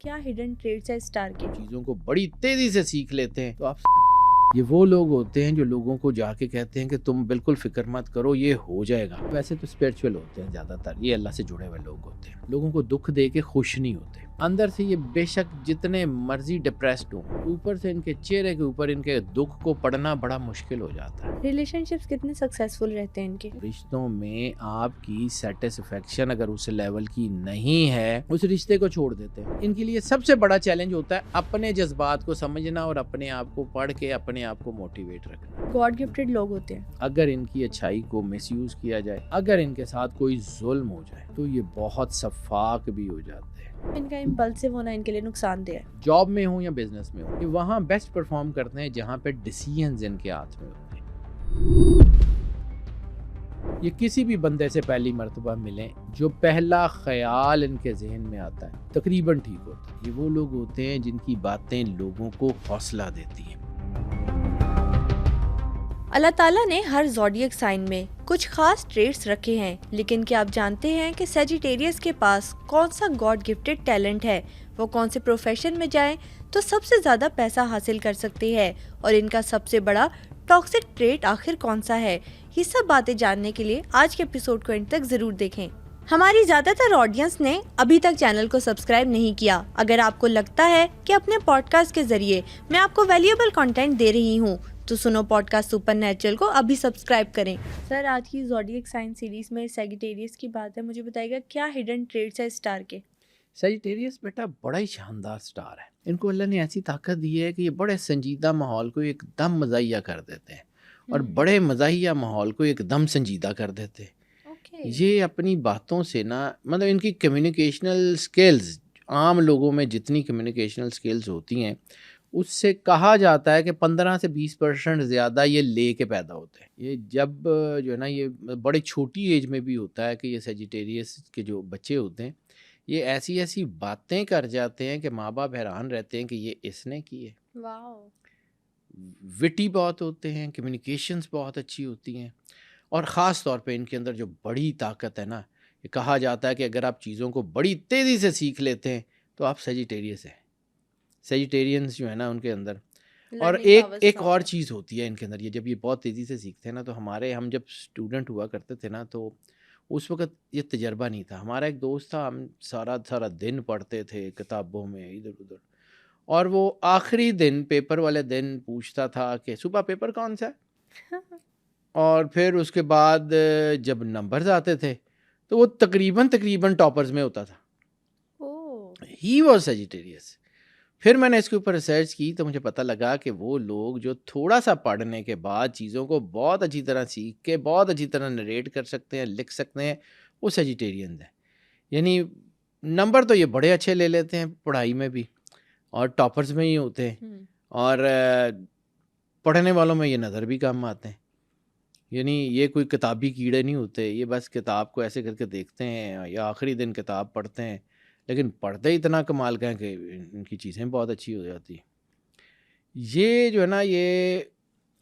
کیا hidden traits ہے star کے؟ چیزوں کو بڑی تیزی سے سیکھ لیتے ہیں تو آپ یہ وہ لوگ ہوتے ہیں جو لوگوں کو جا کے کہتے ہیں کہ تم بالکل فکر مت کرو، یہ ہو جائے گا۔ ویسے تو اسپرچل ہوتے ہیں زیادہ تر، یہ اللہ سے جڑے ہوئے لوگ ہوتے ہیں، لوگوں کو دکھ دے کے خوش نہیں ہوتے اندر سے۔ یہ بے شک جتنے مرضی ڈپریسڈ ہوں، اوپر سے ان کے چہرے کے اوپر ان کے دکھ کو پڑھنا بڑا مشکل ہو جاتا ہے۔ ریلیشن شپس کتنے سکسیسفل رہتے ہیں ان کے؟ رشتوں میں آپ کی سیٹسفیکشن اگر اس لیول کی نہیں ہے، اس رشتے کو چھوڑ دیتے ہیں۔ ان کے لیے سب سے بڑا چیلنج ہوتا ہے اپنے جذبات کو سمجھنا اور اپنے آپ کو پڑھ کے اپنے آپ کو موٹیویٹ رکھنا۔ گاڈ گفٹڈ لوگ ہوتے ہیں، اگر ان کی اچھائی کو مس یوز کیا جائے، اگر ان کے ساتھ کوئی ظلم ہو جائے تو یہ بہت شفاق بھی ہو جاتے ہیں۔ ان کا امپلسو ہونا ان کے لیے نقصان دہ ہے۔ جاب میں ہوں یا بزنس میں ہوں، یہ وہاں بیسٹ پرفارم کرتے ہیں جہاں پہ ڈیسیژنز ان کے ہاتھ میں ہوتے ہیں۔ یہ کسی بھی بندے سے پہلی مرتبہ ملیں، جو پہلا خیال ان کے ذہن میں آتا ہے تقریباً ٹھیک ہوتا ہے۔ یہ وہ لوگ ہوتے ہیں جن کی باتیں لوگوں کو حوصلہ دیتی ہیں۔ اللہ تعالیٰ نے ہر زوڈیک سائن میں کچھ خاص ٹریٹس رکھے ہیں، لیکن کیا آپ جانتے ہیں کہ سیجیٹیریس کے پاس کون سا گاڈ گفٹڈ ٹیلنٹ ہے؟ وہ کون سے پروفیشن میں جائیں تو سب سے زیادہ پیسہ حاصل کر سکتے ہیں، اور ان کا سب سے بڑا ٹاکسک ٹریٹ آخر کون سا ہے؟ یہ سب باتیں جاننے کے لیے آج کے ایپیسوڈ کو اینڈ تک ضرور دیکھیں۔ ہماری زیادہ تر آڈینس نے ابھی تک چینل کو سبسکرائب نہیں کیا۔ اگر آپ کو لگتا ہے کہ اپنے پوڈ کاسٹ کے ذریعے میں آپ کو ویلیوبل کنٹینٹ دے رہی ہوں تو سنو پوڈ کاسٹ سپر نیچرل کو ابھی سبسکرائب کریں۔ سر، آج کی زوڈیک سائن سیریز میں سیجیٹیریس کی بات ہے، مجھے بتائیے گا کیا ہڈن ٹریٹس ہے اسٹار کے؟ سیجیٹیریس بیٹا بڑا ہی شاندار سٹار ہے۔ ان کو اللہ نے ایسی طاقت دی ہے کہ یہ بڑے سنجیدہ ماحول کو ایک دم مزاحیہ کر دیتے ہیں، اور بڑے مزاحیہ ماحول کو ایک دم سنجیدہ کر دیتے ہیں۔ یہ اپنی باتوں سے نا، مطلب ان کی کمیونیکیشنل سکلز، عام لوگوں میں جتنی کمیونیکیشنل سکلز ہوتی ہیں اس سے کہا جاتا ہے کہ 15 سے 20% زیادہ یہ لے کے پیدا ہوتے ہیں۔ یہ جب جو ہے نا، یہ بڑی چھوٹی ایج میں بھی ہوتا ہے کہ یہ سیجیٹیریس کے جو بچے ہوتے ہیں یہ ایسی ایسی باتیں کر جاتے ہیں کہ ماں باپ حیران رہتے ہیں کہ یہ اس نے کی ہے۔ واو۔ وٹی بہت ہوتے ہیں، کمیونیکیشنز بہت اچھی ہوتی ہیں، اور خاص طور پہ ان کے اندر جو بڑی طاقت ہے نا، یہ کہا جاتا ہے کہ اگر آپ چیزوں کو بڑی تیزی سے سیکھ لیتے ہیں تو آپ سیجیٹیریس ہیں۔ سیجیٹیرینز جو ہے نا ان کے اندر، اور ایک اور چیز ہوتی ہے ان کے اندر، یہ جب یہ بہت تیزی سے سیکھتے ہیں نا، تو ہم جب اسٹوڈنٹ ہوا کرتے تھے نا، تو اس وقت یہ تجربہ نہیں تھا۔ ہمارا ایک دوست تھا، ہم سارا دن پڑھتے تھے کتابوں میں ادھر ادھر، اور وہ آخری دن، پیپر والے دن پوچھتا تھا کہ صبح پیپر کون سا ہے، اور پھر اس کے بعد جب نمبرز آتے تھے تو وہ تقریباً ٹاپرز میں ہوتا تھا۔ He was Sagittarius. پھر میں نے اس کے اوپر ریسرچ کی تو مجھے پتہ لگا کہ وہ لوگ جو تھوڑا سا پڑھنے کے بعد چیزوں کو بہت اچھی طرح سیکھ کے بہت اچھی طرح نریٹ کر سکتے ہیں، لکھ سکتے ہیں، وہ سیجیٹیرینز ہیں۔ یعنی نمبر تو یہ بڑے اچھے لے لیتے ہیں پڑھائی میں بھی، اور ٹاپرز میں ہی ہوتے ہیں، اور پڑھنے والوں میں یہ نظر بھی کم آتے ہیں۔ یعنی یہ کوئی کتابی کیڑے نہیں ہوتے، یہ بس کتاب کو ایسے کر کے دیکھتے ہیں یا آخری دن کتاب پڑھتے ہیں، لیکن پڑھتے اتنا کمال کا ہے کہ ان کی چیزیں بہت اچھی ہو جاتی ہیں۔ یہ جو ہے نا، یہ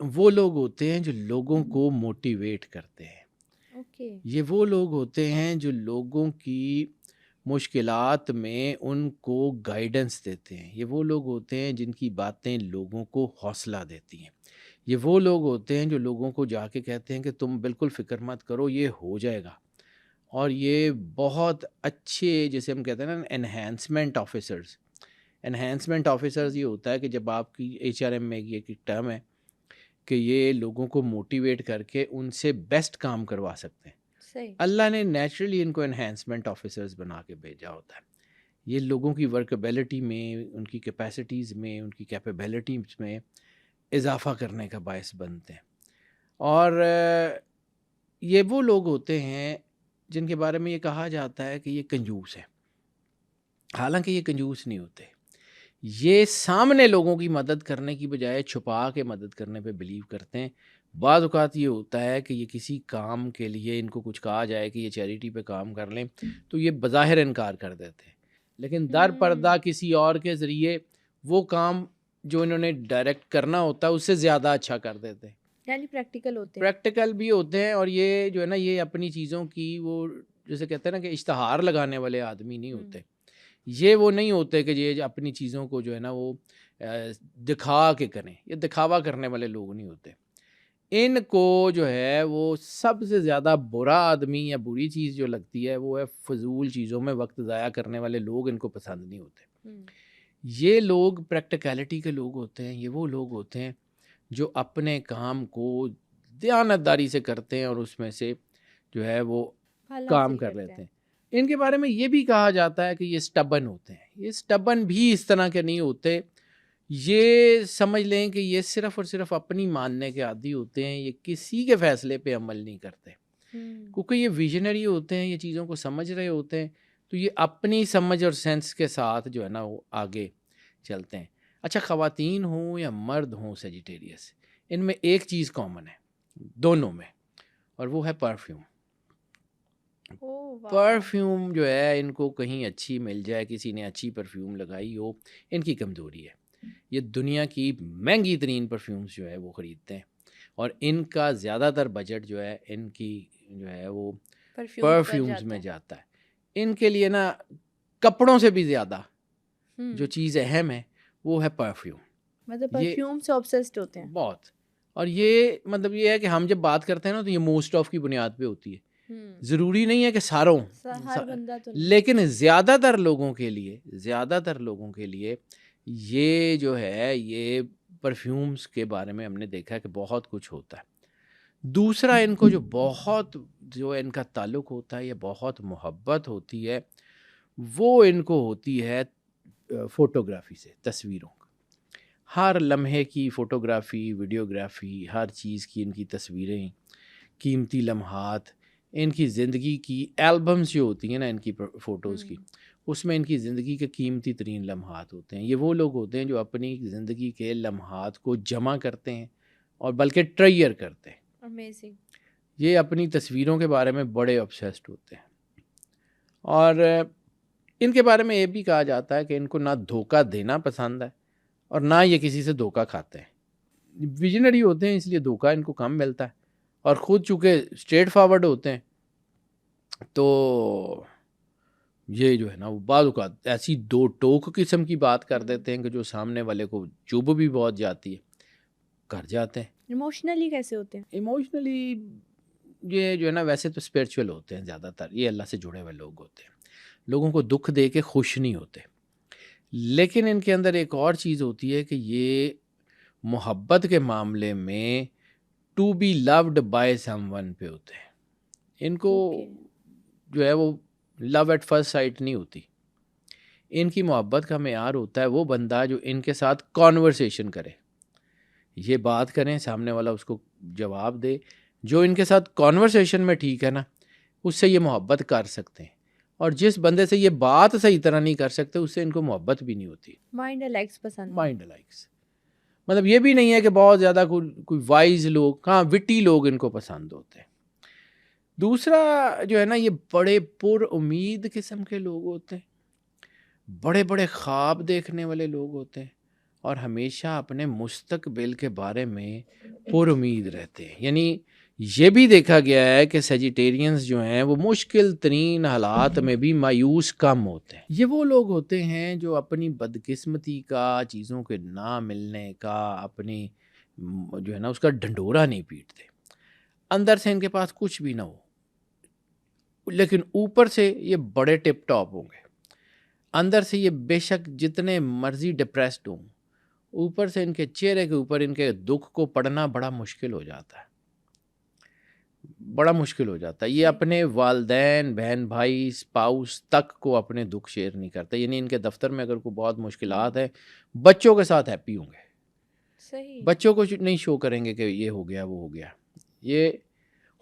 وہ لوگ ہوتے ہیں جو لوگوں کو موٹیویٹ کرتے ہیں۔ یہ وہ لوگ ہوتے ہیں جو لوگوں کی مشکلات میں ان کو گائیڈنس دیتے ہیں۔ یہ وہ لوگ ہوتے ہیں جن کی باتیں لوگوں کو حوصلہ دیتی ہیں۔ یہ وہ لوگ ہوتے ہیں جو لوگوں کو جا کے کہتے ہیں کہ تم بالکل فکر مت کرو، یہ ہو جائے گا۔ اور یہ بہت اچھے، جیسے ہم کہتے ہیں نا، انہینسمنٹ آفیسرز۔ انہینسمنٹ آفیسرز یہ ہوتا ہے کہ جب آپ کی HRM میں یہ ایک ٹرم ہے کہ یہ لوگوں کو موٹیویٹ کر کے ان سے بیسٹ کام کروا سکتے ہیں۔ اللہ نے نیچرلی ان کو انہینسمنٹ آفیسرز بنا کے بھیجا ہوتا ہے۔ یہ لوگوں کی ورکیبلٹی میں، ان کی کیپیسٹیز میں، ان کی کیپیبلٹیز میں اضافہ کرنے کا باعث بنتے ہیں۔ اور یہ وہ لوگ ہوتے ہیں جن کے بارے میں یہ کہا جاتا ہے کہ یہ کنجوس ہیں، حالانکہ یہ کنجوس نہیں ہوتے۔ یہ سامنے لوگوں کی مدد کرنے کی بجائے چھپا کے مدد کرنے پہ بلیو کرتے ہیں۔ بعض اوقات یہ ہوتا ہے کہ یہ کسی کام کے لیے ان کو کچھ کہا جائے کہ یہ چیریٹی پہ کام کر لیں تو یہ بظاہر انکار کر دیتے ہیں، لیکن در پردہ کسی اور کے ذریعے وہ کام جو انہوں نے ڈائریکٹ کرنا ہوتا ہے اس سے زیادہ اچھا کر دیتے ہیں۔ یعنی پریکٹیکل بھی ہوتے ہیں، اور یہ جو ہے نا، یہ اپنی چیزوں کی، وہ جیسے کہتے ہیں نا کہ اشتہار لگانے والے آدمی نہیں ہوتے۔ یہ وہ نہیں ہوتے کہ یہ اپنی چیزوں کو جو ہے نا وہ دکھا کے کریں. یہ دکھاوا کرنے والے لوگ نہیں ہوتے. ان کو جو ہے وہ سب سے زیادہ برا آدمی یا بری چیز جو لگتی ہے وہ ہے فضول چیزوں میں وقت ضائع کرنے والے لوگ. ان کو پسند نہیں ہوتے. یہ لوگ پریکٹیکلٹی کے لوگ ہوتے ہیں. یہ وہ لوگ ہوتے ہیں جو اپنے کام کو دیانتداری سے کرتے ہیں اور اس میں سے جو ہے وہ کام کر لیتے ہیں. ان کے بارے میں یہ بھی کہا جاتا ہے کہ یہ سٹبن ہوتے ہیں. یہ سٹبن بھی اس طرح کے نہیں ہوتے. یہ سمجھ لیں کہ یہ صرف اور صرف اپنی ماننے کے عادی ہوتے ہیں. یہ کسی کے فیصلے پہ عمل نہیں کرتے کیونکہ یہ ویژنری ہوتے ہیں. یہ چیزوں کو سمجھ رہے ہوتے ہیں تو یہ اپنی سمجھ اور سینس کے ساتھ جو ہے نا وہ آگے چلتے ہیں. اچھا خواتین ہوں یا مرد ہوں سیجیٹیریس, ان میں ایک چیز کامن ہے دونوں میں, اور وہ ہے پرفیوم. پرفیوم جو ہے ان کو کہیں اچھی مل جائے, کسی نے اچھی پرفیوم لگائی ہو, ان کی کمزوری ہے. یہ دنیا کی مہنگی ترین پرفیومز جو ہے وہ خریدتے ہیں اور ان کا زیادہ تر بجٹ جو ہے ان کی جو ہے وہ پرفیومز میں جاتا ہے. ان کے لیے نا کپڑوں سے بھی زیادہ جو چیز اہم ہے وہ ہے پرفیوم. مطلب پرفیوم سے obsessed ہوتے ہیں بہت. اور یہ مطلب یہ ہے کہ ہم جب بات کرتے ہیں نا تو یہ موسٹ آف کی بنیاد پہ ہوتی ہے. ضروری نہیں ہے کہ ساروں, لیکن زیادہ تر لوگوں کے لیے یہ جو ہے یہ پرفیومز کے بارے میں ہم نے دیکھا ہے کہ بہت کچھ ہوتا ہے. دوسرا ان کو جو ان کا تعلق ہوتا ہے, یہ بہت محبت ہوتی ہے, وہ ان کو ہوتی ہے فوٹوگرافی سے, تصویروں. ہر لمحے کی فوٹوگرافی, ویڈیوگرافی, ہر چیز کی ان کی تصویریں, قیمتی لمحات, ان کی زندگی کی البمز جو ہوتی ہیں نا ان کی فوٹوز کی, اس میں ان کی زندگی کے قیمتی ترین لمحات ہوتے ہیں. یہ وہ لوگ ہوتے ہیں جو اپنی زندگی کے لمحات کو جمع کرتے ہیں اور بلکہ ٹریئر کرتے ہیں. Amazing. یہ اپنی تصویروں کے بارے میں بڑے obsessed ہوتے ہیں. اور ان کے بارے میں یہ بھی کہا جاتا ہے کہ ان کو نہ دھوکہ دینا پسند ہے اور نہ یہ کسی سے دھوکہ کھاتے ہیں. ویژنری ہوتے ہیں اس لیے دھوکہ ان کو کم ملتا ہے, اور خود چونکہ اسٹریٹ فارورڈ ہوتے ہیں تو یہ جو ہے نا وہ بعض اوقات ایسی دو ٹوک قسم کی بات کر دیتے ہیں کہ جو سامنے والے کو چبھ بھی بہت جاتی ہے, کر جاتے ہیں. ایموشنلی کیسے ہوتے ہیں؟ ایموشنلی یہ جو ہے نا ویسے تو اسپرچول ہوتے ہیں زیادہ تر, یہ اللہ سے جڑے ہوئے لوگ ہوتے ہیں, لوگوں کو دکھ دے کے خوش نہیں ہوتے. لیکن ان کے اندر ایک اور چیز ہوتی ہے کہ یہ محبت کے معاملے میں to be loved by someone پہ ہوتے ہیں. ان کو جو ہے وہ لو ایٹ فرسٹ سائٹ نہیں ہوتی. ان کی محبت کا معیار ہوتا ہے وہ بندہ جو ان کے ساتھ کانورسیشن کرے, یہ بات کریں, سامنے والا اس کو جواب دے. جو ان کے ساتھ کانورسیشن میں ٹھیک ہے نا, اس سے یہ محبت کر سکتے ہیں. اور جس بندے سے یہ بات صحیح طرح نہیں کر سکتے اس سے ان کو محبت بھی نہیں ہوتی. مائنڈ الائکس پسند, مائنڈ الائکس مطلب یہ بھی نہیں ہے کہ بہت زیادہ کوئی وائز لوگ, ہاں وٹی لوگ ان کو پسند ہوتے ہیں. دوسرا جو ہے نا یہ بڑے پر امید قسم کے لوگ ہوتے ہیں, بڑے بڑے خواب دیکھنے والے لوگ ہوتے ہیں اور ہمیشہ اپنے مستقبل کے بارے میں پر امید رہتے ہیں. یعنی یہ بھی دیکھا گیا ہے کہ سیجیٹیرینز جو ہیں وہ مشکل ترین حالات میں بھی مایوس کم ہوتے ہیں. یہ وہ لوگ ہوتے ہیں جو اپنی بدقسمتی کا, چیزوں کے نہ ملنے کا, اپنی جو ہے نا اس کا ڈھنڈورا نہیں پیٹتے. اندر سے ان کے پاس کچھ بھی نہ ہو لیکن اوپر سے یہ بڑے ٹپ ٹاپ ہوں گے. اندر سے یہ بے شک جتنے مرضی ڈپریسڈ ہوں, اوپر سے ان کے چہرے کے اوپر ان کے دکھ کو پڑھنا بڑا مشکل ہو جاتا ہے, بڑا مشکل ہو جاتا ہے. یہ اپنے والدین, بہن بھائی, اسپاؤس تک کو اپنے دکھ شیئر نہیں کرتے. یعنی ان کے دفتر میں اگر کوئی بہت مشکلات ہیں, بچوں کے ساتھ ہیپی ہوں گے, صحیح, بچوں کو نہیں شو کریں گے کہ یہ ہو گیا وہ ہو گیا. یہ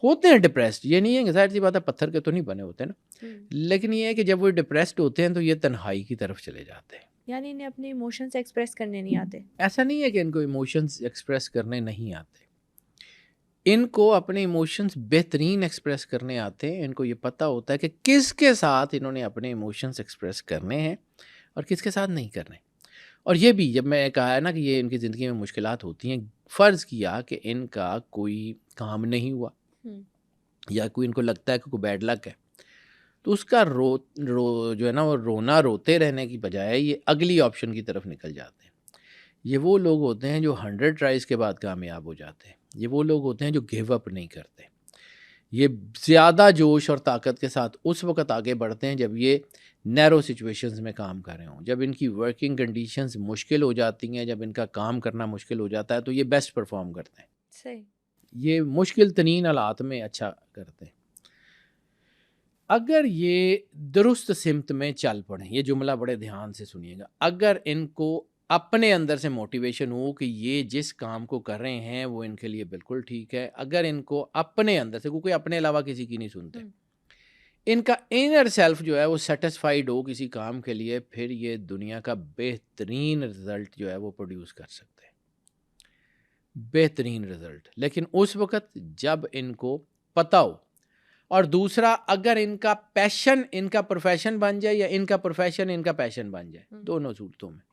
ہوتے ہیں ڈپریسڈ, یہ نہیں ہے کہ ظاہر سی بات ہے پتھر کے تو نہیں بنے ہوتے نا, لیکن یہ ہے کہ جب وہ ڈپریسڈ ہوتے ہیں تو یہ تنہائی کی طرف چلے جاتے ہیں. یعنی انہیں اپنے ایموشنز ایکسپریس کرنے نہیں آتے. ایسا نہیں ہے کہ ان کو ایموشنز ایکسپریس کرنے نہیں آتے, ان کو اپنے ایموشنز بہترین ایکسپریس کرنے آتے ہیں. ان کو یہ پتہ ہوتا ہے کہ کس کے ساتھ انہوں نے اپنے ایموشنز ایکسپریس کرنے ہیں اور کس کے ساتھ نہیں کرنے. اور یہ بھی جب میں کہا ہے نا کہ یہ ان کی زندگی میں مشکلات ہوتی ہیں, فرض کیا کہ ان کا کوئی کام نہیں ہوا یا کوئی ان کو لگتا ہے کہ کوئی بیڈ لک ہے, تو اس کا جو ہے نا وہ رونا روتے رہنے کی بجائے یہ اگلی آپشن کی طرف نکل جاتے ہیں. یہ وہ لوگ ہوتے ہیں جو 100 ٹرائز کے بعد کامیاب ہو جاتے ہیں. یہ وہ لوگ ہوتے ہیں جو گیو اپ نہیں کرتے. یہ زیادہ جوش اور طاقت کے ساتھ اس وقت آگے بڑھتے ہیں جب یہ نیرو سچویشنز میں کام کر رہے ہوں, جب ان کی ورکنگ کنڈیشنز مشکل ہو جاتی ہیں, جب ان کا کام کرنا مشکل ہو جاتا ہے تو یہ بیسٹ پرفارم کرتے ہیں. صحیح. یہ مشکل ترین حالات میں اچھا کرتے ہیں. اگر یہ درست سمت میں چل پڑیں, یہ جملہ بڑے دھیان سے سنیے گا, اگر ان کو اپنے اندر سے موٹیویشن ہو کہ یہ جس کام کو کر رہے ہیں وہ ان کے لیے بالکل ٹھیک ہے, اگر ان کو اپنے اندر سے, کوئی اپنے علاوہ کسی کی نہیں سنتے, ان کا انر سیلف جو ہے وہ سیٹسفائیڈ ہو کسی کام کے لیے, پھر یہ دنیا کا بہترین رزلٹ جو ہے وہ پروڈیوس کر سکتے ہیں, بہترین رزلٹ. لیکن اس وقت جب ان کو پتہ ہو, اور دوسرا اگر ان کا پیشن ان کا پروفیشن بن جائے یا ان کا پروفیشن ان کا پیشن بن جائے, دونوں صورتوں میں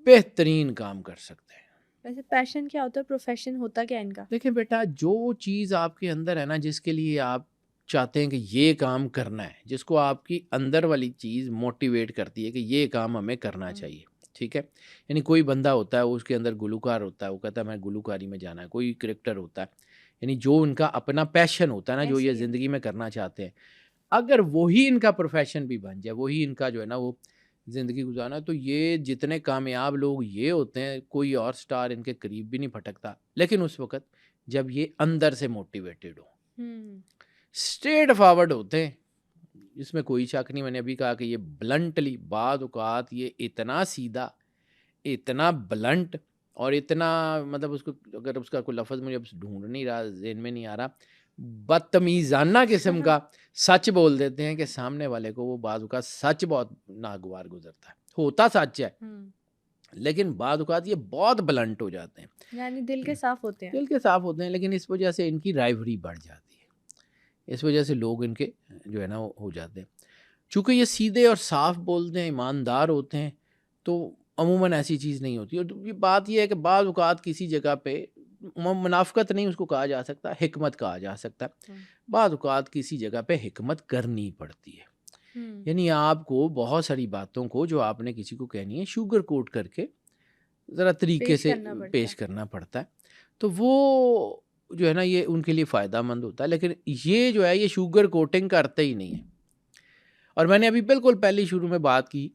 بہترین کام کر سکتے ہیں. ویسے پیشن کیا ہوتا ہے, پروفیشن ہوتا کیا ان کا؟ دیکھیں بیٹا, جو چیز آپ کے اندر ہے نا, جس کے لیے آپ چاہتے ہیں کہ یہ کام کرنا ہے, جس کو آپ کی اندر والی چیز موٹیویٹ کرتی ہے کہ یہ کام ہمیں کرنا چاہیے, ٹھیک ہے. یعنی کوئی بندہ ہوتا ہے اس کے اندر گلوکار ہوتا ہے, وہ کہتا ہے میں گلوکاری میں جانا ہے. کوئی کریکٹر ہوتا ہے, یعنی جو ان کا اپنا پیشن ہوتا ہے نا, جو یہ زندگی میں کرنا چاہتے ہیں, اگر وہی ان کا پروفیشن بھی بن جائے, وہی ان کا جو ہے نا وہ زندگی گزارنا, تو یہ جتنے کامیاب لوگ یہ ہوتے ہیں, کوئی اور سٹار ان کے قریب بھی نہیں پھٹکتا. لیکن اس وقت جب یہ اندر سے موٹیویٹڈ ہو, اسٹریٹ فارورڈ ہوتے ہیں, اس میں کوئی شک نہیں. میں نے ابھی کہا کہ یہ بلنٹلی, بعض اوقات یہ اتنا سیدھا, اتنا بلنٹ اور اتنا مطلب اس کو, اگر اس کا کوئی لفظ مجھے ڈھونڈ نہیں رہا, ذہن میں نہیں آ رہا, بدتمیزانہ قسم کا سچ بول دیتے ہیں کہ سامنے والے کو وہ بعض اوقات سچ بہت ناگوار گزرتا ہے, ہوتا سچ ہے لیکن بعض اوقات یہ بہت بلنٹ ہو جاتے ہیں, یعنی دل کے صاف ہوتے ہیں, دل کے صاف ہوتے ہیں. لیکن اس وجہ سے ان کی رائیوری بڑھ جاتی ہے, اس وجہ سے لوگ ان کے جو ہے نا وہ ہو جاتے ہیں. چونکہ یہ سیدھے اور صاف بولتے ہیں, ایماندار ہوتے ہیں, تو عموماً ایسی چیز نہیں ہوتی. اور یہ بات یہ ہے کہ بعض اوقات کسی جگہ پہ منافقت نہیں اس کو کہا جا سکتا, حکمت کہا جا سکتا ہے. بعض اوقات کسی جگہ پہ حکمت کرنی پڑتی ہے. یعنی آپ کو بہت ساری باتوں کو جو آپ نے کسی کو کہنی ہے, شوگر کوٹ کر کے ذرا طریقے سے پیش کرنا پڑتا ہے. تو وہ جو ہے نا یہ ان کے لیے فائدہ مند ہوتا ہے. لیکن یہ جو ہے یہ شوگر کوٹنگ کرتے ہی نہیں ہے. اور میں نے ابھی بالکل پہلی شروع میں بات کی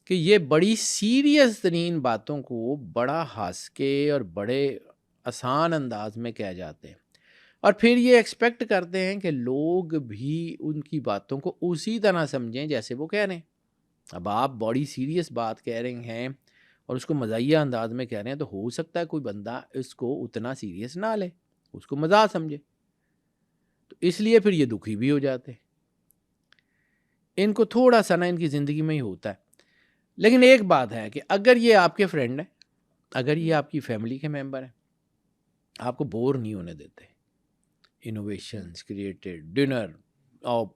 کہ یہ بڑی سیریس ترین باتوں کو بڑا ہنس کے اور بڑے آسان انداز میں کہہ جاتے ہیں, اور پھر یہ ایکسپیکٹ کرتے ہیں کہ لوگ بھی ان کی باتوں کو اسی طرح سمجھیں جیسے وہ کہہ رہے ہیں. اب آپ بڑی سیریس بات کہہ رہے ہیں اور اس کو مزاحیہ انداز میں کہہ رہے ہیں, تو ہو سکتا ہے کوئی بندہ اس کو اتنا سیریس نہ لے, اس کو مزاح سمجھے. تو اس لیے پھر یہ دکھی بھی ہو جاتے ہیں. ان کو تھوڑا سا نا ان کی زندگی میں ہی ہوتا ہے. لیکن ایک بات ہے کہ اگر یہ آپ کے فرینڈ ہیں, اگر یہ آپ کی فیملی کے ممبر ہیں, آپ کو بور نہیں ہونے دیتے. انوویشنز کریٹڈ ڈنر, اور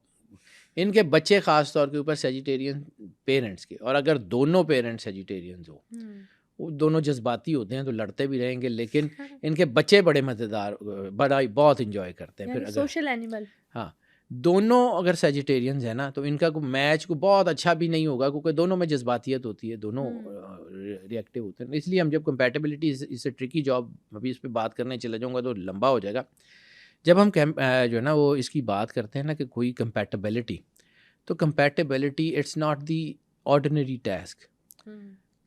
ان کے بچے خاص طور کے اوپر سیجیٹیرین پیرنٹس کے, اور اگر دونوں پیرنٹس سیجیٹیرینز ہو, وہ دونوں جذباتی ہوتے ہیں تو لڑتے بھی رہیں گے, لیکن ان کے بچے بڑے مزیدار, بہت انجوائے کرتے ہیں. پھر اگر سوشل اینیمل, ہاں دونوں اگر سیجیٹیرینز ہیں نا, تو ان کا میچ کو بہت اچھا بھی نہیں ہوگا, کیونکہ دونوں میں جذباتیت ہوتی ہے, دونوں ریئیکٹیو ہوتے ہیں. اس لیے ہم جب کمپیٹیبلٹی, اس سے ٹرکی جاب, ابھی اس پہ بات کرنے چلا جاؤں گا تو لمبا ہو جائے گا. جب ہم جو ہے نا وہ اس کی بات کرتے ہیں نا کہ کوئی کمپیٹیبلٹی, تو compatibility it's not the ordinary task.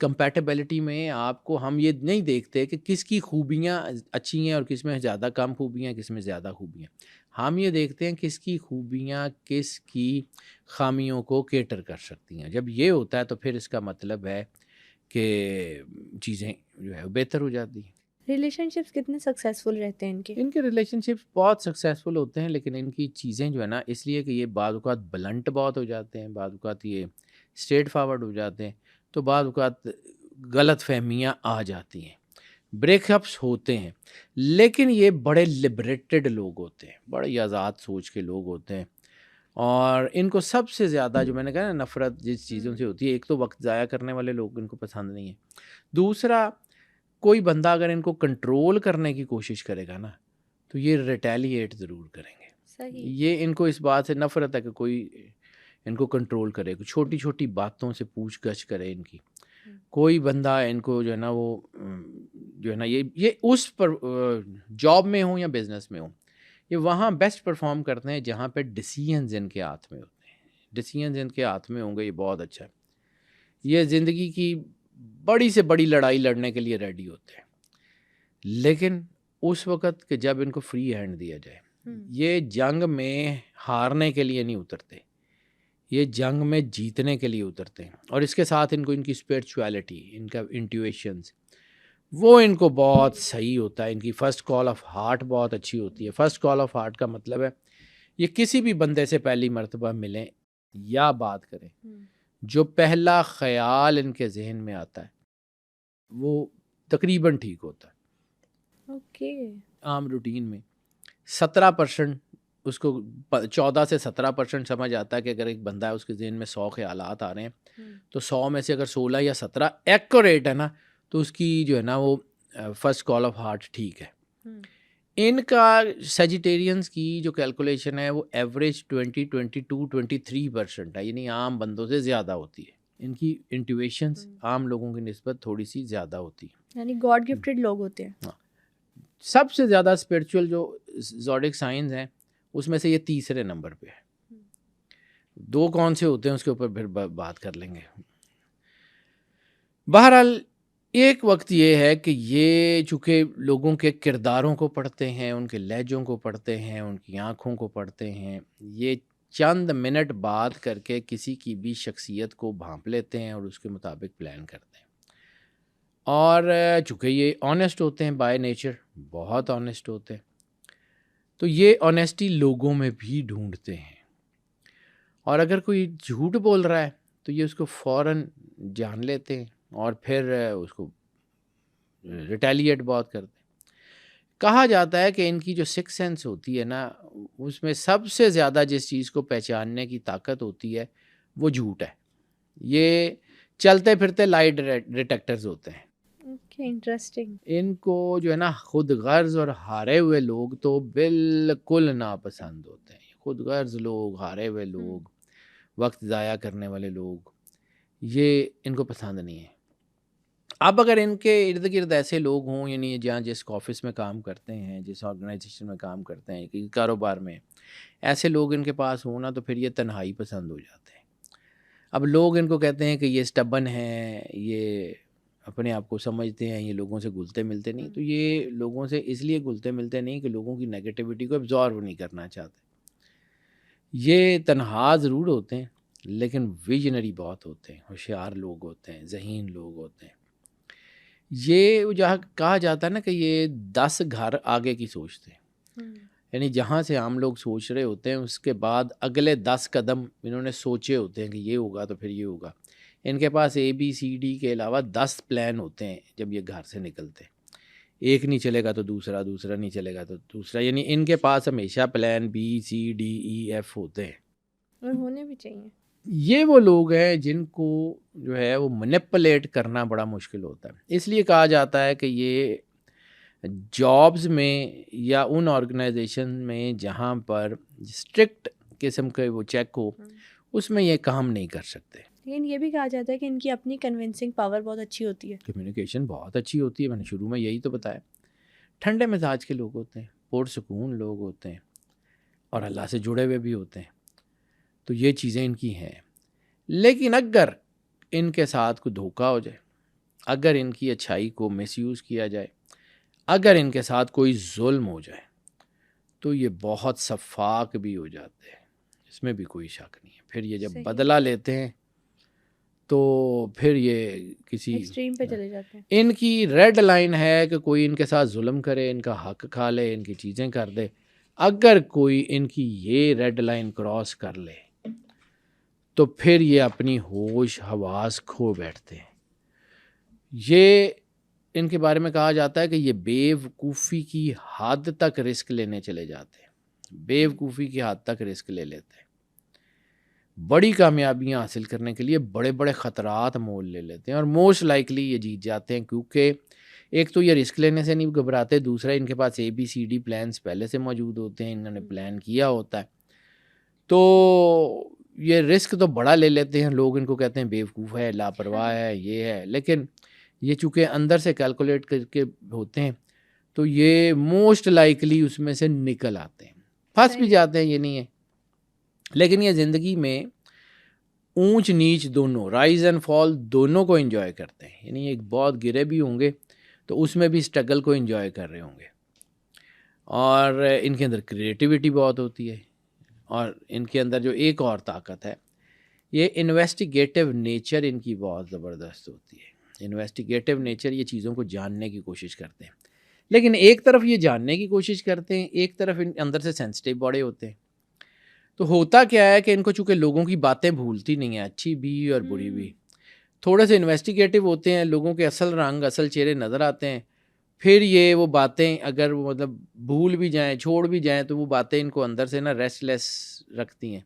Compatibility میں آپ کو ہم یہ نہیں دیکھتے کہ کس کی خوبیاں اچھی ہیں اور کس میں زیادہ کم خوبیاں ہیں, کس میں زیادہ خوبیاں. ہم یہ دیکھتے ہیں کس کی خوبیاں کس کی خامیوں کو کیٹر کر سکتی ہیں. جب یہ ہوتا ہے تو پھر اس کا مطلب ہے کہ چیزیں جو ہے بہتر ہو جاتی ہیں. ریلیشن شپس کتنے سکسیزفل رہتے ہیں ان کے ریلیشن شپس بہت سکسیزفل ہوتے ہیں, لیکن ان کی چیزیں جو ہے نا, اس لیے کہ یہ بعض اوقات بلنٹ بہت ہو جاتے ہیں, بعض اوقات یہ اسٹریٹ فارورڈ ہو جاتے ہیں, تو بعض اوقات غلط فہمیاں آ جاتی ہیں, بریک اپس ہوتے ہیں. لیکن یہ بڑے لبریٹڈ لوگ ہوتے ہیں, بڑے آزاد سوچ کے لوگ ہوتے ہیں, اور ان کو سب سے زیادہ جو میں نے کہا نا نفرت جس چیزوں سے ہوتی ہے, ایک تو وقت ضائع کرنے والے لوگ ان کو پسند نہیں ہیں, دوسرا کوئی بندہ اگر ان کو کنٹرول کرنے کی کوشش کرے گا نا, تو یہ ریٹیلیٹ ضرور کریں گے. صحیح. یہ ان کو اس بات سے نفرت ہے کہ کوئی ان کو کنٹرول کرے، چھوٹی چھوٹی باتوں سے پوچھ گچھ کرے ان کی. کوئی بندہ ان کو جو ہے نا وہ جو ہے نا یہ اس پر جاب میں ہوں یا بزنس میں ہوں، یہ وہاں بیسٹ پرفارم کرتے ہیں جہاں پہ ڈیسیژنز ان کے ہاتھ میں ہوتے ہیں. ڈیسیژنز ان کے ہاتھ میں ہوں گے، یہ بہت اچھا ہے. یہ زندگی کی بڑی سے بڑی لڑائی لڑنے کے لیے ریڈی ہوتے ہیں، لیکن اس وقت کہ جب ان کو فری ہینڈ دیا جائے. یہ جنگ میں ہارنے کے لیے نہیں اترتے، یہ جنگ میں جیتنے کے لیے اترتے ہیں. اور اس کے ساتھ ان کی اسپرچویلٹی، ان کا انٹیویشنز، وہ ان کو بہت صحیح ہوتا ہے. ان کی فرسٹ کال آف ہارٹ بہت اچھی ہوتی ہے. فرسٹ کال آف ہارٹ کا مطلب ہے یہ کسی بھی بندے سے پہلی مرتبہ ملیں یا بات کریں، جو پہلا خیال ان کے ذہن میں آتا ہے وہ تقریباً ٹھیک ہوتا ہے. اوکے. عام روٹین میں 17% اس کو 14 سے 17% سمجھ آتا ہے کہ اگر ایک بندہ ہے اس کے ذہن میں 100 خیالات آ رہے ہیں تو 100 میں سے اگر 16 یا 17 ایکوریٹ ہے نا تو اس کی جو ہے نا وہ فرسٹ کال آف ہارٹ ٹھیک ہے. ان کا سیجیٹیرینز کی جو کیلکولیشن ہے وہ ایوریج 22-23% ہے، یعنی عام بندوں سے زیادہ ہوتی ہے. ان کی انٹیویشنز عام لوگوں کی نسبت تھوڑی سی زیادہ ہوتی ہے، یعنی گاڈ گفٹڈ لوگ ہوتے ہیں. سب سے زیادہ اسپرچول جو زوڈک سائنز ہیں اس میں سے یہ تیسرے نمبر پہ ہے. 2 کون سے ہوتے ہیں اس کے اوپر پھر بات کر لیں گے. بہرحال ایک وقت یہ ہے کہ یہ چونکہ لوگوں کے کرداروں کو پڑھتے ہیں، ان کے لہجوں کو پڑھتے ہیں، ان کی آنکھوں کو پڑھتے ہیں، یہ چند منٹ بات کر کے کسی کی بھی شخصیت کو بھانپ لیتے ہیں اور اس کے مطابق پلان کرتے ہیں. اور چونکہ یہ آنیسٹ ہوتے ہیں بائی نیچر، بہت آنیسٹ ہوتے ہیں، تو یہ آنیسٹی لوگوں میں بھی ڈھونڈتے ہیں. اور اگر کوئی جھوٹ بول رہا ہے تو یہ اس کو فوراً جان لیتے ہیں اور پھر اس کو ریٹیلیٹ بہت کرتے ہیں. کہا جاتا ہے کہ ان کی جو سکس سینس ہوتی ہے نا اس میں سب سے زیادہ جس چیز کو پہچاننے کی طاقت ہوتی ہے وہ جھوٹ ہے. یہ چلتے پھرتے لائٹ ڈیٹیکٹرز ہوتے ہیں. انٹرسٹنگ. ان کو جو ہے نا خود غرض اور ہارے ہوئے لوگ تو بالکل ناپسند ہوتے ہیں. خود غرض لوگ، ہارے ہوئے لوگ، وقت ضائع کرنے والے لوگ، یہ ان کو پسند نہیں ہے. اب اگر ان کے ارد گرد ایسے لوگ ہوں، یعنی جہاں جس آفس میں کام کرتے ہیں، جس آرگنائزیشن میں کام کرتے ہیں، کہ کاروبار میں ایسے لوگ ان کے پاس ہوں نا تو پھر یہ تنہائی پسند ہو جاتے ہیں. اب لوگ ان کو کہتے ہیں کہ یہ اسٹبن ہیں، یہ اپنے آپ کو سمجھتے ہیں، یہ لوگوں سے گھلتے ملتے نہیں. تو یہ لوگوں سے اس لیے گھلتے ملتے نہیں کہ لوگوں کی نیگیٹیوٹی کو ابزارو نہیں کرنا چاہتے. یہ تنہا ضرور ہوتے ہیں لیکن ویژنری بہت ہوتے ہیں، ہوشیار لوگ ہوتے ہیں، ذہین لوگ ہوتے ہیں. یہ جہاں کہا جاتا ہے نا کہ یہ 10 گھر آگے کی سوچتے ہیں، یعنی جہاں سے عام لوگ سوچ رہے ہوتے ہیں اس کے بعد اگلے 10 قدم انہوں نے سوچے ہوتے ہیں کہ یہ ہوگا تو پھر یہ ہوگا. ان کے پاس ABCD کے علاوہ 10 پلان ہوتے ہیں. جب یہ گھر سے نکلتے ہیں ایک نہیں چلے گا تو دوسرا، دوسرا نہیں چلے گا تو دوسرا، یعنی ان کے پاس ہمیشہ پلان BCDEF ہوتے ہیں. اور ہونے بھی چاہیے. یہ وہ لوگ ہیں جن کو جو ہے وہ مینپولیٹ کرنا بڑا مشکل ہوتا ہے. اس لیے کہا جاتا ہے کہ یہ جابز میں یا ان آرگنائزیشن میں جہاں پر اسٹرکٹ قسم کے وہ چیک ہو اس میں یہ کام نہیں کر سکتے. لیکن یہ بھی کہا جاتا ہے کہ ان کی اپنی کنونسنگ پاور بہت اچھی ہوتی ہے. کمیونیکیشن بہت اچھی ہوتی ہے. میں نے شروع میں یہی تو بتایا. ٹھنڈے مزاج کے لوگ ہوتے ہیں، پرسکون لوگ ہوتے ہیں اور اللہ سے جڑے ہوئے بھی ہوتے ہیں. تو یہ چیزیں ان کی ہیں. لیکن اگر ان کے ساتھ کوئی دھوکہ ہو جائے، اگر ان کی اچھائی کو مس یوز کیا جائے، اگر ان کے ساتھ کوئی ظلم ہو جائے تو یہ بہت شفاق بھی ہو جاتے ہیں. اس میں بھی کوئی شک نہیں ہے. پھر یہ جب بدلہ لیتے ہیں تو پھر یہ کسی ایکسٹریم پہ چلے جاتے ہیں. ان کی ریڈ لائن ہے کہ کوئی ان کے ساتھ ظلم کرے، ان کا حق کھا لے، ان کی چیزیں کر دے. اگر کوئی ان کی یہ ریڈ لائن کراس کر لے تو پھر یہ اپنی ہوش حواس کھو بیٹھتے ہیں. یہ ان کے بارے میں کہا جاتا ہے کہ یہ بے وقوفی کی حد تک رسک لینے چلے جاتے ہیں. بے وقوفی کی حد تک رسک لے لیتے ہیں. بڑی کامیابیاں حاصل کرنے کے لیے بڑے بڑے خطرات مول لے لیتے ہیں اور موسٹ لائکلی یہ جیت جاتے ہیں، کیونکہ ایک تو یہ رسک لینے سے نہیں گھبراتے، دوسرا ان کے پاس ABCD پلانس پہلے سے موجود ہوتے ہیں، انہوں نے پلان کیا ہوتا ہے، تو یہ رسک تو بڑا لے لیتے ہیں لوگ، ان کو کہتے ہیں بیوقوف ہے، لاپرواہ ہے، یہ ہے، لیکن یہ چونکہ اندر سے کیلکولیٹ کر کے ہوتے ہیں تو یہ موسٹ لائکلی اس میں سے نکل آتے ہیں، پھنس بھی جاتے ہیں، یہ نہیں ہے، لیکن یہ زندگی میں اونچ نیچ دونوں، رائز اینڈ فال دونوں کو انجوائے کرتے ہیں، یعنی ایک بہت گرے بھی ہوں گے تو اس میں بھی اسٹرگل کو انجوائے کر رہے ہوں گے، اور ان کے اندر کریٹیوٹی بہت ہوتی ہے، اور ان کے اندر جو ایک اور طاقت ہے، یہ انویسٹیگیٹو نیچر ان کی بہت زبردست ہوتی ہے، انویسٹیگیٹو نیچر، یہ چیزوں کو جاننے کی کوشش کرتے ہیں، لیکن ایک طرف یہ جاننے کی کوشش کرتے ہیں، ایک طرف ان اندر سے سینسٹیو بڑے ہوتے ہیں، تو ہوتا کیا ہے کہ ان کو چونکہ لوگوں کی باتیں بھولتی نہیں ہیں، اچھی بھی اور بری بھی، تھوڑے سے انویسٹیگیٹو ہوتے ہیں، لوگوں کے اصل رنگ اصل چہرے نظر آتے ہیں، پھر یہ وہ باتیں اگر وہ مطلب بھول بھی جائیں، چھوڑ بھی جائیں، تو وہ باتیں ان کو اندر سے نا ریسٹ لیس رکھتی ہیں،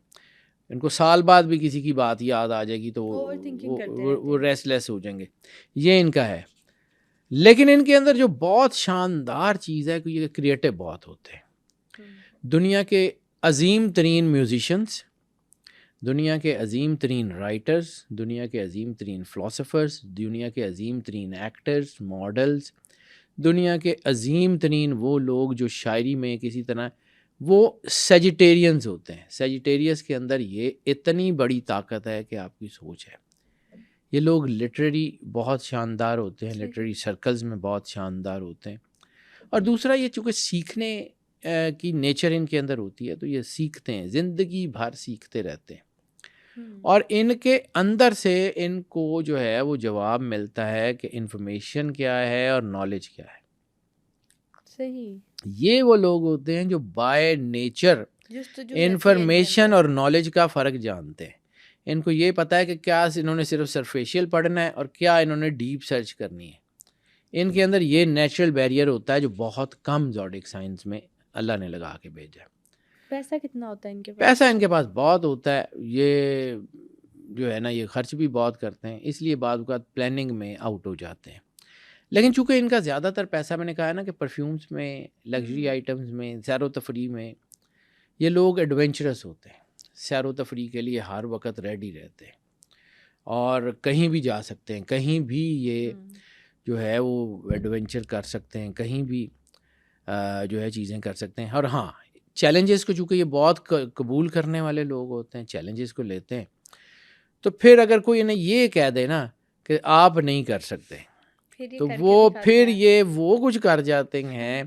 ان کو سال بعد بھی کسی کی بات یاد آ جائے گی تو وہ ریسٹ لیس ہو جائیں گے، یہ ان کا ہے، لیکن ان کے اندر جو بہت شاندار چیز ہے کہ یہ کریٹو بہت ہوتے ہیں، دنیا کے عظیم ترین میوزیشنز، دنیا کے عظیم ترین رائٹرز، دنیا کے عظیم ترین فلاسفرز، دنیا کے عظیم ترین ایکٹرز، ماڈلز، دنیا کے عظیم ترین وہ لوگ جو شاعری میں کسی طرح وہ سیجیٹیرینز ہوتے ہیں، سیجیٹیریس کے اندر یہ اتنی بڑی طاقت ہے کہ آپ کی سوچ ہے، یہ لوگ لٹریری بہت شاندار ہوتے ہیں، لٹریری سرکلز میں بہت شاندار ہوتے ہیں، اور دوسرا یہ چونکہ سیکھنے کی نیچر ان کے اندر ہوتی ہے تو یہ سیکھتے ہیں، زندگی بھر سیکھتے رہتے ہیں، اور ان کے اندر سے ان کو جو ہے وہ جواب ملتا ہے کہ انفارمیشن کیا ہے اور نالج کیا ہے، صحیح، یہ وہ لوگ ہوتے ہیں جو بائی نیچر انفارمیشن اور نالج کا فرق جانتے ہیں، ان کو یہ پتہ ہے کہ کیا انہوں نے صرف سرفیشیل پڑھنا ہے اور کیا انہوں نے ڈیپ سرچ کرنی ہے، ان کے اندر یہ نیچرل بیریئر ہوتا ہے جو بہت کم زوڈک سائنس میں اللہ نے لگا کے بھیجا ہے۔ پیسہ کتنا ہوتا ہے ان کے پاس؟ پیسہ ان کے پاس بہت ہوتا ہے، یہ جو ہے نا یہ خرچ بھی بہت کرتے ہیں، اس لیے بعض اوقات پلاننگ میں آؤٹ ہو جاتے ہیں، لیکن چونکہ ان کا زیادہ تر پیسہ میں نے کہا ہے نا کہ پرفیومز میں، لگژری آئٹمز میں، سیر و تفریح میں، یہ لوگ ایڈونچرس ہوتے ہیں، سیر و تفریح کے لیے ہر وقت ریڈی رہتے ہیں اور کہیں بھی جا سکتے ہیں، کہیں بھی یہ جو ہے وہ ایڈونچر کر سکتے ہیں، کہیں بھی جو ہے چیزیں کر سکتے ہیں، اور ہاں چیلنجز کو چونکہ یہ بہت قبول کرنے والے لوگ ہوتے ہیں، چیلنجز کو لیتے ہیں، تو پھر اگر کوئی انہیں یہ کہہ دے نا کہ آپ نہیں کر سکتے تو وہ پھر یہ وہ کچھ کر جاتے ہیں،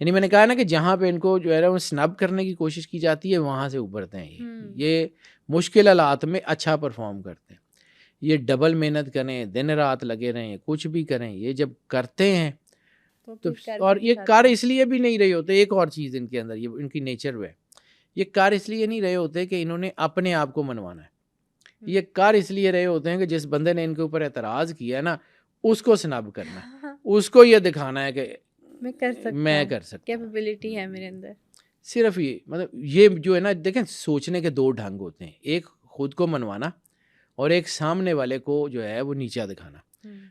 یعنی میں نے کہا نا کہ جہاں پہ ان کو جو ہے وہ سنب کرنے کی کوشش کی جاتی ہے وہاں سے ابھرتے ہیں، یہ مشکل حالات میں اچھا پرفارم کرتے ہیں، یہ ڈبل محنت کریں، دن رات لگے رہیں، کچھ بھی کریں، یہ جب کرتے ہیں تو اور یہ کر اس لیے بھی نہیں رہے ہوتے، ایک اور چیز ان کے اندر یہ ان کی نیچر ہے، یہ کر اس لیے نہیں رہے ہوتے کہ انہوں نے اپنے آپ کو منوانا ہے، یہ کر اس لیے رہے ہوتے ہیں کہ جس بندے نے ان کے اوپر اعتراض کیا ہے نا اس کو سنب کرنا ہے، اس کو یہ دکھانا ہے کہ میں کر سکتا، کیپیبلٹی ہے میرے اندر، صرف یہ مطلب یہ جو ہے نا دیکھیں سوچنے کے دو ڈھنگ ہوتے ہیں، ایک خود کو منوانا اور ایک سامنے والے کو جو ہے وہ نیچا دکھانا،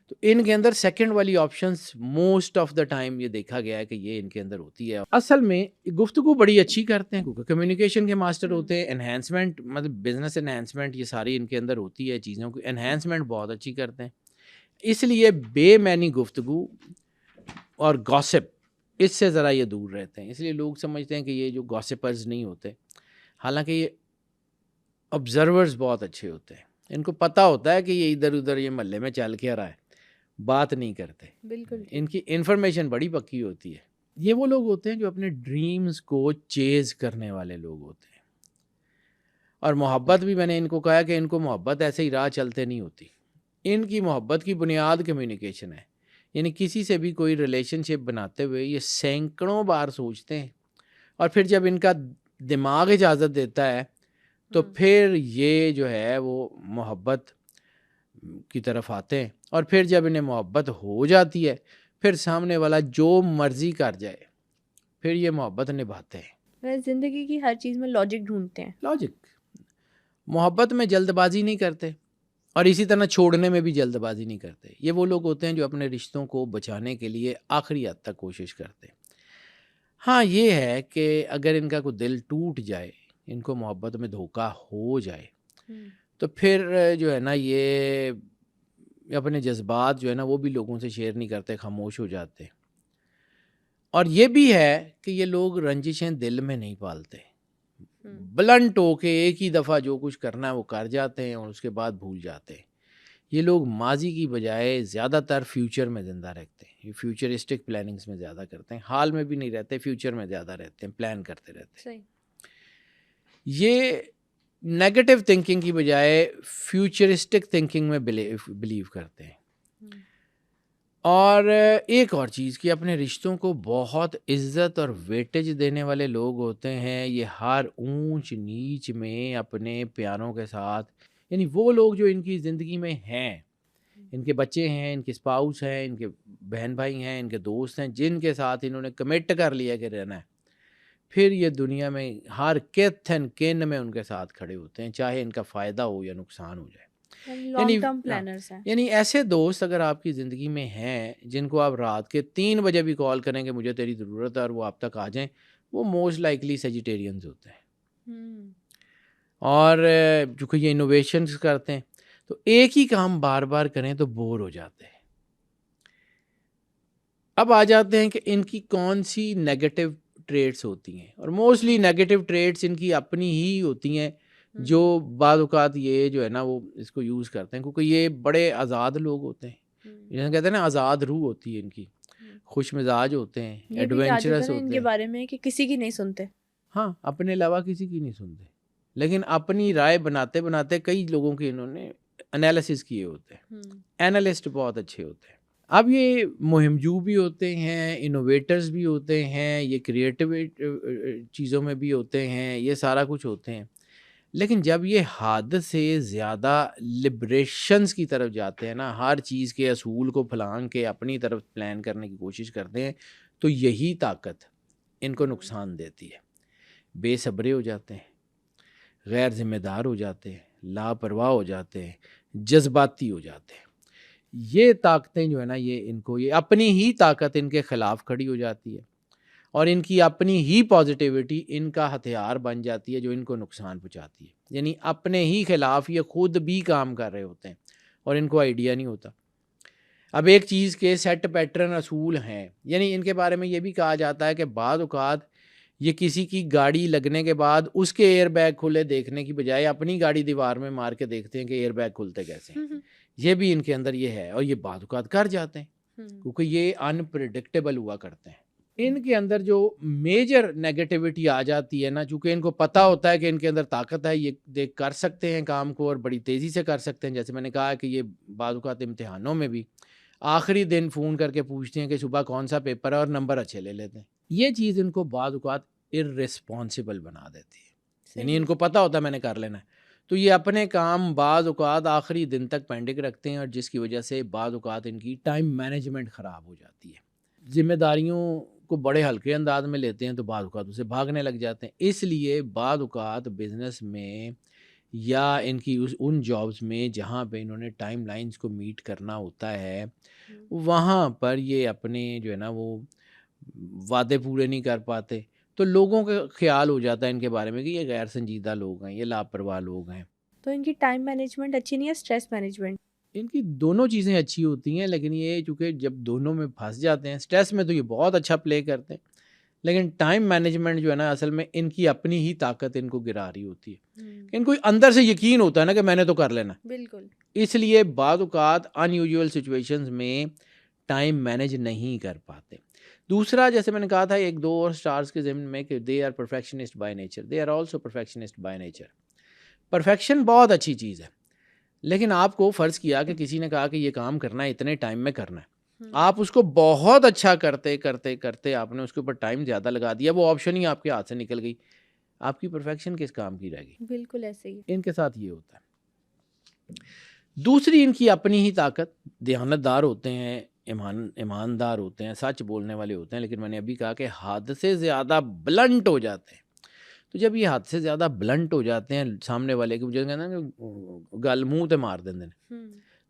تو ان کے اندر سیکنڈ والی options most of the time یہ دیکھا گیا ہے کہ یہ ان کے اندر ہوتی ہے، اصل میں گفتگو بڑی اچھی کرتے ہیں کیونکہ کمیونیکیشن کے ماسٹر ہوتے ہیں، انہینسمنٹ مطلب بزنس انہینسمنٹ یہ ساری ان کے اندر ہوتی ہے، چیزوں کو انہینسمنٹ بہت اچھی کرتے ہیں، اس لیے بے معنی گفتگو اور گاسپ اس سے ذرا یہ دور رہتے ہیں، اس لیے لوگ سمجھتے ہیں کہ یہ جو گاسپرز نہیں ہوتے، حالانکہ یہ آبزرورز بہت اچھے ہوتے ہیں، ان کو پتہ ہوتا ہے کہ یہ ادھر ادھر یہ محلے میں چل کے رہا ہے، بات نہیں کرتے، بالکل ان کی انفارمیشن بڑی پکی ہوتی ہے، یہ وہ لوگ ہوتے ہیں جو اپنے ڈریمز کو چیز کرنے والے لوگ ہوتے ہیں، اور محبت بھی میں نے ان کو کہا کہ ان کو محبت ایسے ہی راہ چلتے نہیں ہوتی، ان کی محبت کی بنیاد کمیونیکیشن ہے، یعنی کسی سے بھی کوئی ریلیشن شپ بناتے ہوئے یہ سینکڑوں بار سوچتے ہیں، اور پھر جب ان کا دماغ اجازت دیتا ہے تو پھر یہ جو ہے وہ محبت کی طرف آتے ہیں، اور پھر جب انہیں محبت ہو جاتی ہے پھر سامنے والا جو مرضی کر جائے پھر یہ محبت نبھاتے ہیں، زندگی کی ہر چیز میں لاجک ڈھونڈتے ہیں، لاجک، محبت میں جلد بازی نہیں کرتے اور اسی طرح چھوڑنے میں بھی جلد بازی نہیں کرتے. یہ وہ لوگ ہوتے ہیں جو اپنے رشتوں کو بچانے کے لیے آخری حد تک کوشش کرتے. ہاں یہ ہے کہ اگر ان کا کوئی دل ٹوٹ جائے, ان کو محبت میں دھوکہ ہو جائے, تو پھر جو ہے نا یہ اپنے جذبات جو ہے نا وہ بھی لوگوں سے شیئر نہیں کرتے, خاموش ہو جاتے. اور یہ بھی ہے کہ یہ لوگ رنجشیں دل میں نہیں پالتے, بلنٹ ہو کے ایک ہی دفعہ جو کچھ کرنا ہے وہ کر جاتے ہیں اور اس کے بعد بھول جاتے ہیں. یہ لوگ ماضی کی بجائے زیادہ تر فیوچر میں زندہ رہتے ہیں, یہ فیوچرسٹک پلاننگز میں زیادہ کرتے ہیں, حال میں بھی نہیں رہتے, فیوچر میں زیادہ رہتے ہیں, پلان کرتے رہتے ہیں. یہ نیگیٹو تھنکنگ کی بجائے فیوچرسٹک تھنکنگ میں بلیو کرتے ہیں. اور ایک اور چیز کہ اپنے رشتوں کو بہت عزت اور ویٹیج دینے والے لوگ ہوتے ہیں. یہ ہر اونچ نیچ میں اپنے پیاروں کے ساتھ, یعنی وہ لوگ جو ان کی زندگی میں ہیں, ان کے بچے ہیں, ان کے اسپاؤس ہیں, ان کے بہن بھائی ہیں, ان کے دوست ہیں, جن کے ساتھ انہوں نے کمٹ کر لیا کہ رہنا ہے, پھر یہ دنیا میں ہر کیتھ اینڈ کین میں ان کے ساتھ کھڑے ہوتے ہیں, چاہے ان کا فائدہ ہو یا نقصان ہو جائے. لانگ ٹرم پلانرز ہیں. یعنی ایسے دوست اگر آپ کی زندگی میں ہیں جن کو آپ رات کے 3 بجے بھی کال کریں کہ مجھے تیری ضرورت ہے اور وہ آپ تک آ جائیں, وہ موسٹ لائکلی سیجیٹیرینز ہوتے ہیں. اور چونکہ یہ انوویشنز کرتے ہیں تو ایک ہی کام بار بار کریں تو بور ہو جاتے ہیں. اب آ جاتے ہیں کہ ان کی کون سی نیگیٹو ٹریٹس ہوتی ہیں, اور موسٹلی نیگیٹو ٹریٹس ان کی اپنی ہی ہوتی ہیں, جو بعض اوقات یہ جو ہے نا وہ اس کو یوز کرتے ہیں, کیونکہ یہ بڑے آزاد لوگ ہوتے ہیں, جنہیں کہتے ہیں نا آزاد روح ہوتی ہے ان کی, خوش مزاج ہوتے ہیں, ایڈونچرس ہوتے ہیں. ان کے بارے میں کہ کسی کی نہیں سنتے, ہاں اپنے علاوہ کسی کی نہیں سنتے, لیکن اپنی رائے بناتے بناتے کئی لوگوں کے انہوں نے انالیسس کیے ہوتے ہیں. اینالسٹ بہت اچھے ہوتے ہیں. اب یہ مہم جو بھی ہوتے ہیں, انوویٹرز بھی ہوتے ہیں, یہ کریٹیو چیزوں میں بھی ہوتے ہیں, یہ سارا کچھ ہوتے ہیں. لیکن جب یہ حد سے زیادہ لبریشنز کی طرف جاتے ہیں نا, ہر چیز کے اصول کو پھلانگ کے اپنی طرف پلان کرنے کی کوشش کرتے ہیں, تو یہی طاقت ان کو نقصان دیتی ہے. بے صبرے ہو جاتے ہیں, غیر ذمہ دار ہو جاتے ہیں, لاپرواہ ہو جاتے ہیں, جذباتی ہو جاتے ہیں. یہ طاقتیں جو ہے نا یہ ان کو, یہ اپنی ہی طاقت ان کے خلاف کھڑی ہو جاتی ہے, اور ان کی اپنی ہی پازیٹیوٹی ان کا ہتھیار بن جاتی ہے جو ان کو نقصان پہنچاتی ہے. یعنی اپنے ہی خلاف یہ خود بھی کام کر رہے ہوتے ہیں اور ان کو آئیڈیا نہیں ہوتا. اب ایک چیز کے سیٹ پیٹرن اصول ہیں, یعنی ان کے بارے میں یہ بھی کہا جاتا ہے کہ بعض اوقات یہ کسی کی گاڑی لگنے کے بعد اس کے ایئر بیگ کھلے دیکھنے کی بجائے اپنی گاڑی دیوار میں مار کے دیکھتے ہیں کہ ایئر بیگ کھلتے کیسے ہیں. یہ بھی ان کے اندر یہ ہے, اور یہ بعض اوقات کر جاتے ہیں کیونکہ یہ انپریڈکٹیبل ہوا کرتے ہیں. ان کے اندر جو میجر نیگیٹیوٹی آ جاتی ہے نا, چونکہ ان کو پتہ ہوتا ہے کہ ان کے اندر طاقت ہے, یہ دیکھ کر سکتے ہیں کام کو اور بڑی تیزی سے کر سکتے ہیں. جیسے میں نے کہا کہ یہ بعض اوقات امتحانوں میں بھی آخری دن فون کر کے پوچھتے ہیں کہ صبح کون سا پیپر ہے, اور نمبر اچھے لے لیتے ہیں. یہ چیز ان کو بعض اوقات ارریسپانسبل بنا دیتی ہے, یعنی ان کو پتہ ہوتا ہے میں نے کر لینا ہے, تو یہ اپنے کام بعض اوقات آخری دن تک پینڈنگ رکھتے ہیں, اور جس کی وجہ سے بعض اوقات ان کی ٹائم مینجمنٹ خراب ہو جاتی ہے. ذمہ داریوں کو بڑے ہلکے انداز میں لیتے ہیں تو بعض اوقات اسے بھاگنے لگ جاتے ہیں. اس لیے بعض اوقات بزنس میں یا ان کی ان جابز میں جہاں پہ انہوں نے ٹائم لائنز کو میٹ کرنا ہوتا ہے, وہاں پر یہ اپنے جو ہے نا وہ وعدے پورے نہیں کر پاتے, تو لوگوں کا خیال ہو جاتا ہے ان کے بارے میں کہ یہ غیر سنجیدہ لوگ ہیں, یہ لاپرواہ لوگ ہیں. تو ان کی ٹائم مینجمنٹ اچھی نہیں ہے, اسٹریس مینجمنٹ. ان کی دونوں چیزیں اچھی ہوتی ہیں, لیکن یہ چونکہ جب دونوں میں پھنس جاتے ہیں, اسٹریس میں تو یہ بہت اچھا پلے کرتے ہیں, لیکن ٹائم مینجمنٹ جو ہے نا اصل میں ان کی اپنی ہی طاقت ان کو گرا رہی ہوتی ہے. ان کو اندر سے یقین ہوتا ہے نا کہ میں نے تو کر لینا, بالکل. اس لیے بعض اوقات ان یوزول سچویشنز میں ٹائم مینیج نہیں کر پاتے. دوسرا, جیسے میں نے کہا تھا ایک دو اور سٹارز کے ضمن میں کہ they are perfectionist by nature, they are also perfectionist by nature. Perfection بہت اچھی چیز ہے, لیکن آپ کو فرض کیا کہ کسی نے کہا کہ یہ کام کرنا ہے, اتنے ٹائم میں کرنا ہے, آپ اس کو بہت اچھا کرتے کرتے کرتے آپ نے اس کے اوپر ٹائم زیادہ لگا دیا, وہ آپشن ہی آپ کے ہاتھ سے نکل گئی, آپ کی پرفیکشن کس کام کی رہ گئی؟ بالکل ایسے ہی ان کے ساتھ یہ ہوتا ہے. دوسری, ان کی اپنی ہی طاقت, دیانت دار ہوتے ہیں, ایماندار ہوتے ہیں, سچ بولنے والے ہوتے ہیں, لیکن میں نے ابھی کہا کہ حد سے زیادہ بلنٹ ہو جاتے ہیں, تو جب یہ حد سے زیادہ بلنٹ ہو جاتے ہیں سامنے والے کے، مجھے کہنا کہ گل منہ تے مار دیں،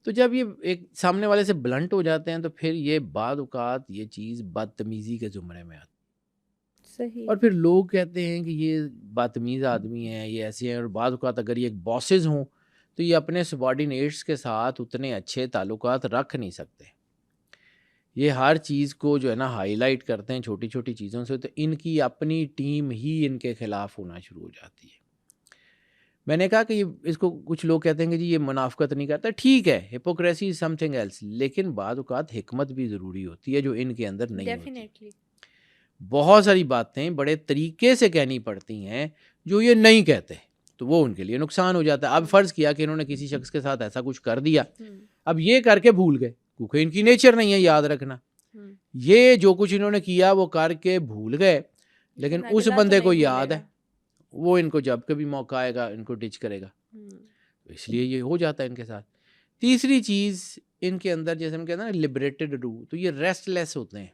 تو جب یہ ایک سامنے والے سے بلنٹ ہو جاتے ہیں تو پھر یہ بعض اوقات یہ چیز بدتمیزی کے زمرے میں آتی ہے، صحیح، اور پھر لوگ کہتے ہیں کہ یہ بدتمیز آدمی ہیں، یہ ایسے ہیں، اور بعض اوقات اگر یہ باسز ہوں تو یہ اپنے سبارڈینیٹس کے ساتھ اتنے اچھے تعلقات رکھ نہیں سکتے، یہ ہر چیز کو جو ہے نا ہائی لائٹ کرتے ہیں چھوٹی چھوٹی چیزوں سے، تو ان کی اپنی ٹیم ہی ان کے خلاف ہونا شروع ہو جاتی ہے۔ میں نے کہا کہ یہ اس کو کچھ لوگ کہتے ہیں کہ جی یہ منافقت نہیں کرتا، ٹھیک ہے، ہپوکریسی از سم تھنگ ایلس، لیکن بعض اوقات حکمت بھی ضروری ہوتی ہے جو ان کے اندر نہیں ہوتی۔ ڈیفینیٹلی، بہت ساری باتیں بڑے طریقے سے کہنی پڑتی ہیں جو یہ نہیں کہتے، تو وہ ان کے لیے نقصان ہو جاتا ہے۔ اب فرض کیا کہ انہوں نے کسی شخص کے ساتھ ایسا کچھ کر دیا، اب یہ کر کے بھول گئے، کیونکہ ان کی نیچر نہیں ہے یاد رکھنا، یہ جو کچھ انہوں نے کیا وہ کر کے بھول گئے، لیکن اس بندے کو یاد ہے، وہ ان کو جب کبھی موقع آئے گا ان کو ڈچ کرے گا، اس لیے یہ ہو جاتا ہے ان کے ساتھ۔ تیسری چیز ان کے اندر، جیسے ہم کہتے ہیں نا لبریٹڈ روح، تو یہ ریسٹ لیس ہوتے ہیں،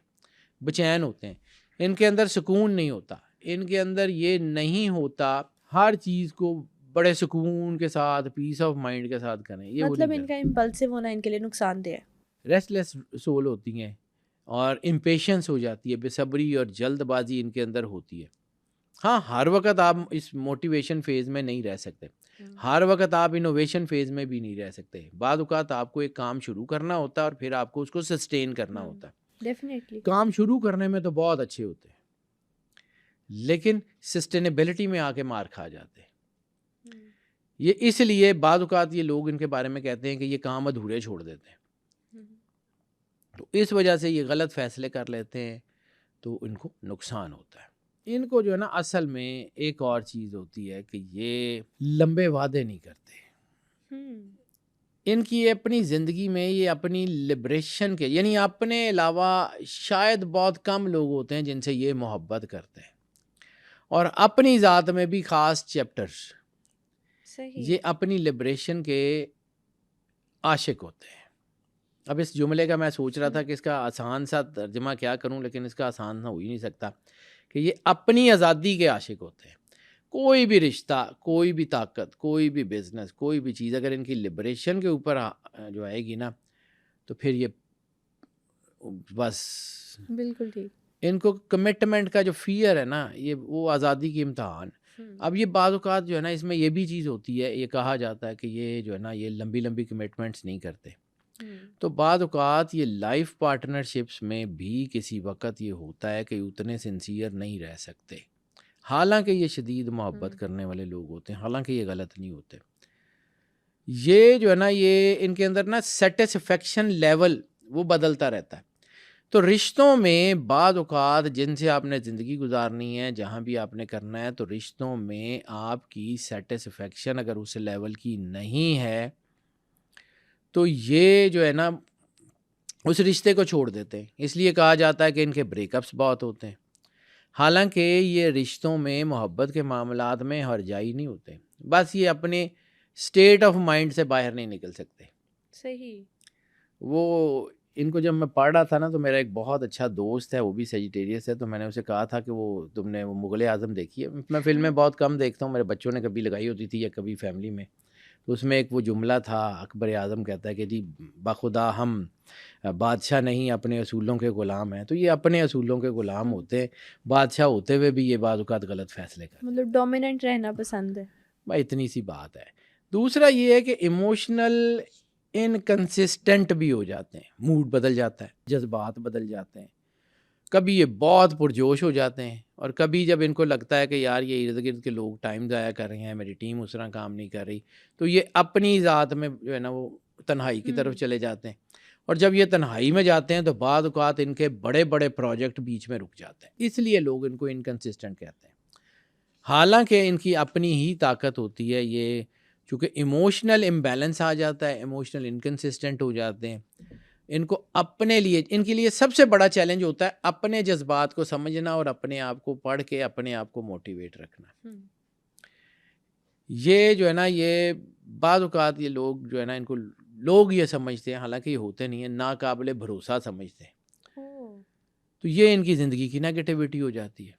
بے ہوتے ہیں، ان کے اندر سکون نہیں ہوتا، ان کے اندر یہ نہیں ہوتا ہر چیز کو بڑے سکون کے ساتھ پیس آف مائنڈ کے ساتھ کریں، یہ وہ مطلب نہیں ان کا امپلسو ہونا ان کے لیے نقصان دہ ہے۔ ریسٹ لیس سول ہوتی ہیں، اور امپیشنس ہو جاتی ہے، بے صبری اور جلد بازی ان کے اندر ہوتی ہے۔ ہاں، ہر وقت آپ اس موٹیویشن فیز میں نہیں رہ سکتے، ہر وقت آپ انوویشن فیز میں بھی نہیں رہ سکتے، بعض اوقات آپ کو ایک کام شروع کرنا ہوتا ہے اور پھر آپ کو اس کو سسٹین کرنا ہوتا ہے۔ ڈیفینیٹلی، کام شروع کرنے میں تو بہت اچھے ہوتے ہیں، لیکن سسٹینیبلٹی میں آ کے مار کھا جاتے ہیں۔ یہ اس لیے بعض اوقات یہ لوگ ان کے بارے میں کہتے ہیں کہ یہ کام ادھورے چھوڑ دیتے ہیں، تو اس وجہ سے یہ غلط فیصلے کر لیتے ہیں، تو ان کو نقصان ہوتا ہے۔ ان کو جو ہے نا اصل میں ایک اور چیز ہوتی ہے کہ یہ لمبے وعدے نہیں کرتے، ان کی اپنی زندگی میں یہ اپنی لبریشن کے، یعنی اپنے علاوہ شاید بہت کم لوگ ہوتے ہیں جن سے یہ محبت کرتے ہیں، اور اپنی ذات میں بھی خاص چیپٹرز، یہ اپنی لبریشن کے عاشق ہوتے ہیں۔ اب اس جملے کا میں سوچ رہا تھا کہ اس کا آسان سا ترجمہ کیا کروں، لیکن اس کا آسان ہو ہی نہیں سکتا، کہ یہ اپنی آزادی کے عاشق ہوتے ہیں۔ کوئی بھی رشتہ، کوئی بھی طاقت، کوئی بھی بزنس، کوئی بھی چیز اگر ان کی لبریشن کے اوپر جو آئے گی نا، تو پھر یہ بس بالکل ٹھیک، ان کو کمٹمنٹ کا جو فیئر ہے نا، یہ وہ آزادی کی امتحان۔ اب یہ بعض اوقات جو ہے نا اس میں یہ بھی چیز ہوتی ہے، یہ کہا جاتا ہے کہ یہ جو ہے نا یہ لمبی لمبی کمٹمنٹس نہیں کرتے، تو بعض اوقات یہ لائف پارٹنرشپس میں بھی کسی وقت یہ ہوتا ہے کہ اتنے سنسیئر نہیں رہ سکتے، حالانکہ یہ شدید محبت کرنے والے لوگ ہوتے ہیں، حالانکہ یہ غلط نہیں ہوتے۔ یہ جو ہے نا یہ ان کے اندر نا سیٹسفیکشن لیول وہ بدلتا رہتا ہے، تو رشتوں میں بعض اوقات جن سے آپ نے زندگی گزارنی ہے، جہاں بھی آپ نے کرنا ہے، تو رشتوں میں آپ کی سیٹسفیکشن اگر اس لیول کی نہیں ہے تو یہ جو ہے نا اس رشتے کو چھوڑ دیتے ہیں۔ اس لیے کہا جاتا ہے کہ ان کے بریک اپس بہت ہوتے ہیں، حالانکہ یہ رشتوں میں محبت کے معاملات میں ہرجائی نہیں ہوتے، بس یہ اپنے اسٹیٹ آف مائنڈ سے باہر نہیں نکل سکتے۔ صحیح، وہ ان کو جب میں پڑھ رہا تھا نا، تو میرا ایک بہت اچھا دوست ہے، وہ بھی سیجیٹیریس ہے، تو میں نے اسے کہا تھا کہ وہ تم نے وہ مغل اعظم دیکھی ہے؟ میں فلمیں بہت کم دیکھتا ہوں، میرے بچوں نے کبھی لگائی ہوتی تھی یا کبھی فیملی میں، تو اس میں ایک وہ جملہ تھا، اکبر اعظم کہتا ہے کہ جی بخدا ہم بادشاہ نہیں اپنے اصولوں کے غلام ہیں، تو یہ اپنے اصولوں کے غلام ہوتے ہیں، بادشاہ ہوتے ہوئے بھی یہ بعض اوقات غلط فیصلے کرتے ہیں، مطلب ڈومیننٹ رہنا پسند ہے۔ بھائی اتنی سی بات ہے۔ دوسرا یہ ہے کہ ایموشنل انکنسسٹنٹ بھی ہو جاتے ہیں، موڈ بدل جاتا ہے، جذبات بدل جاتے ہیں، کبھی یہ بہت پرجوش ہو جاتے ہیں، اور کبھی جب ان کو لگتا ہے کہ یار یہ ارد گرد کے لوگ ٹائم ضائع کر رہے ہیں، میری ٹیم اس طرح کام نہیں کر رہی، تو یہ اپنی ذات میں جو ہے نا وہ تنہائی کی طرف چلے جاتے ہیں، اور جب یہ تنہائی میں جاتے ہیں تو بعض اوقات ان کے بڑے بڑے پروجیکٹ بیچ میں رک جاتے ہیں، اس لیے لوگ ان کو انکنسسٹنٹ کہتے ہیں، حالانکہ ان کی اپنی ہی طاقت ہوتی ہے۔ یہ چونکہ ایموشنل امبیلنس آ جاتا ہے، ایموشنل انکنسسٹنٹ ہو جاتے ہیں، ان کو اپنے لیے، ان کے لیے سب سے بڑا چیلنج ہوتا ہے اپنے جذبات کو سمجھنا اور اپنے آپ کو پڑھ کے اپنے آپ کو موٹیویٹ رکھنا۔ یہ جو ہے نا یہ بعض اوقات یہ لوگ جو ہے نا ان کو لوگ یہ سمجھتے ہیں، حالانکہ یہ ہوتے نہیں ہیں، ناقابل بھروسہ سمجھتے ہیں، تو یہ ان کی زندگی کی نیگیٹیوٹی ہو جاتی ہے۔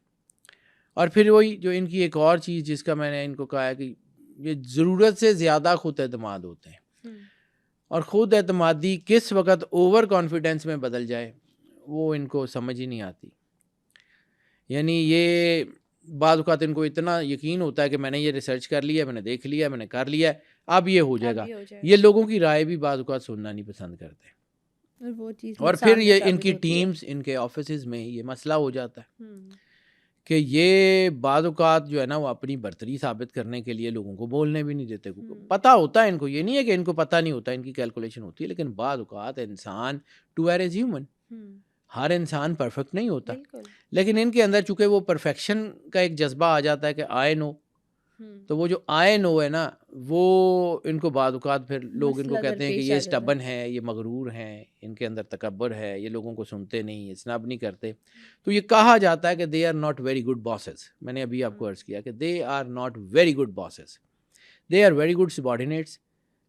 اور پھر وہی جو ان کی ایک اور چیز جس کا میں نے ان کو کہا ہے کہ یہ ضرورت سے زیادہ خود اعتماد ہوتے ہیں، اور خود اعتمادی کس وقت اوور کانفیڈنس میں بدل جائے وہ ان کو سمجھ ہی نہیں آتی. یعنی یہ بعض اوقات ان کو اتنا یقین ہوتا ہے کہ میں نے یہ ریسرچ کر لیا، میں نے دیکھ لیا، میں نے کر لیا، اب یہ ہو جائے گا. یہ لوگوں کی رائے بھی بعض اوقات سننا نہیں پسند کرتے، اور پھر یہ ان کی ٹیمز، ان کے آفیسز میں یہ مسئلہ ہو جاتا ہے کہ یہ بعض اوقات جو ہے نا وہ اپنی برتری ثابت کرنے کے لیے لوگوں کو بولنے بھی نہیں دیتے. پتہ ہوتا ہے ان کو، یہ نہیں ہے کہ ان کو پتہ نہیں ہوتا، ان کی کیلکولیشن ہوتی ہے، لیکن بعض اوقات انسان ٹو ایئر از ہیومن، ہر انسان پرفیکٹ نہیں ہوتا، لیکن ان کے اندر چونکہ وہ پرفیکشن کا ایک جذبہ آ جاتا ہے کہ آئی نو، تو وہ جو آئی نو ہے نا وہ ان کو بعض اوقات پھر لوگ ان کو کہتے ہیں کہ یہ اسٹبن ہے، یہ مغرور ہیں، ان کے اندر تکبر ہے، یہ لوگوں کو سنتے نہیں، یہ اسنب نہیں کرتے. تو یہ کہا جاتا ہے کہ they are not very good bosses. میں نے ابھی آپ کو عرض کیا کہ they are not very good bosses, they are very good subordinates.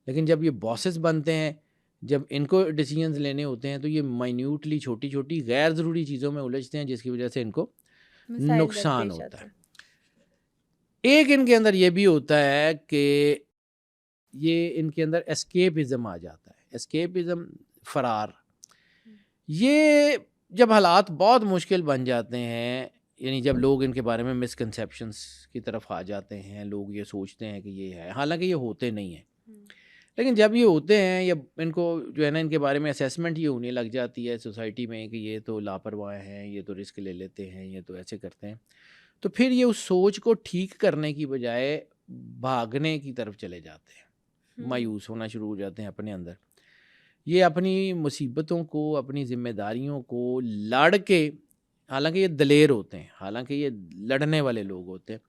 لیکن جب یہ باسز بنتے ہیں، جب ان کو ڈیسیجنز لینے ہوتے ہیں تو یہ مائنیوٹلی چھوٹی چھوٹی غیر ضروری چیزوں میں الجھتے ہیں، جس کی وجہ سے ان کو نقصان ہوتا ہے. ایک ان کے اندر یہ بھی ہوتا ہے کہ یہ ان کے اندر اسکیپزم آ جاتا ہے. اسکیپزم، فرار. یہ جب حالات بہت مشکل بن جاتے ہیں، یعنی جب لوگ ان کے بارے میں مسکنسیپشنس کی طرف آ جاتے ہیں، لوگ یہ سوچتے ہیں کہ یہ ہے، حالانکہ یہ ہوتے نہیں ہیں، لیکن جب یہ ہوتے ہیں یا ان کو جو ہے نا ان کے بارے میں اسیسمنٹ یہ ہونے لگ جاتی ہے سوسائٹی میں کہ یہ تو لاپرواہ ہیں، یہ تو رسک لے لیتے ہیں، یہ تو ایسے کرتے ہیں، تو پھر یہ اس سوچ کو ٹھیک کرنے کی بجائے بھاگنے کی طرف چلے جاتے ہیں، مایوس ہونا شروع ہو جاتے ہیں اپنے اندر. یہ اپنی مصیبتوں کو، اپنی ذمہ داریوں کو لڑ کے، حالانکہ یہ دلیر ہوتے ہیں، حالانکہ یہ لڑنے والے لوگ ہوتے ہیں،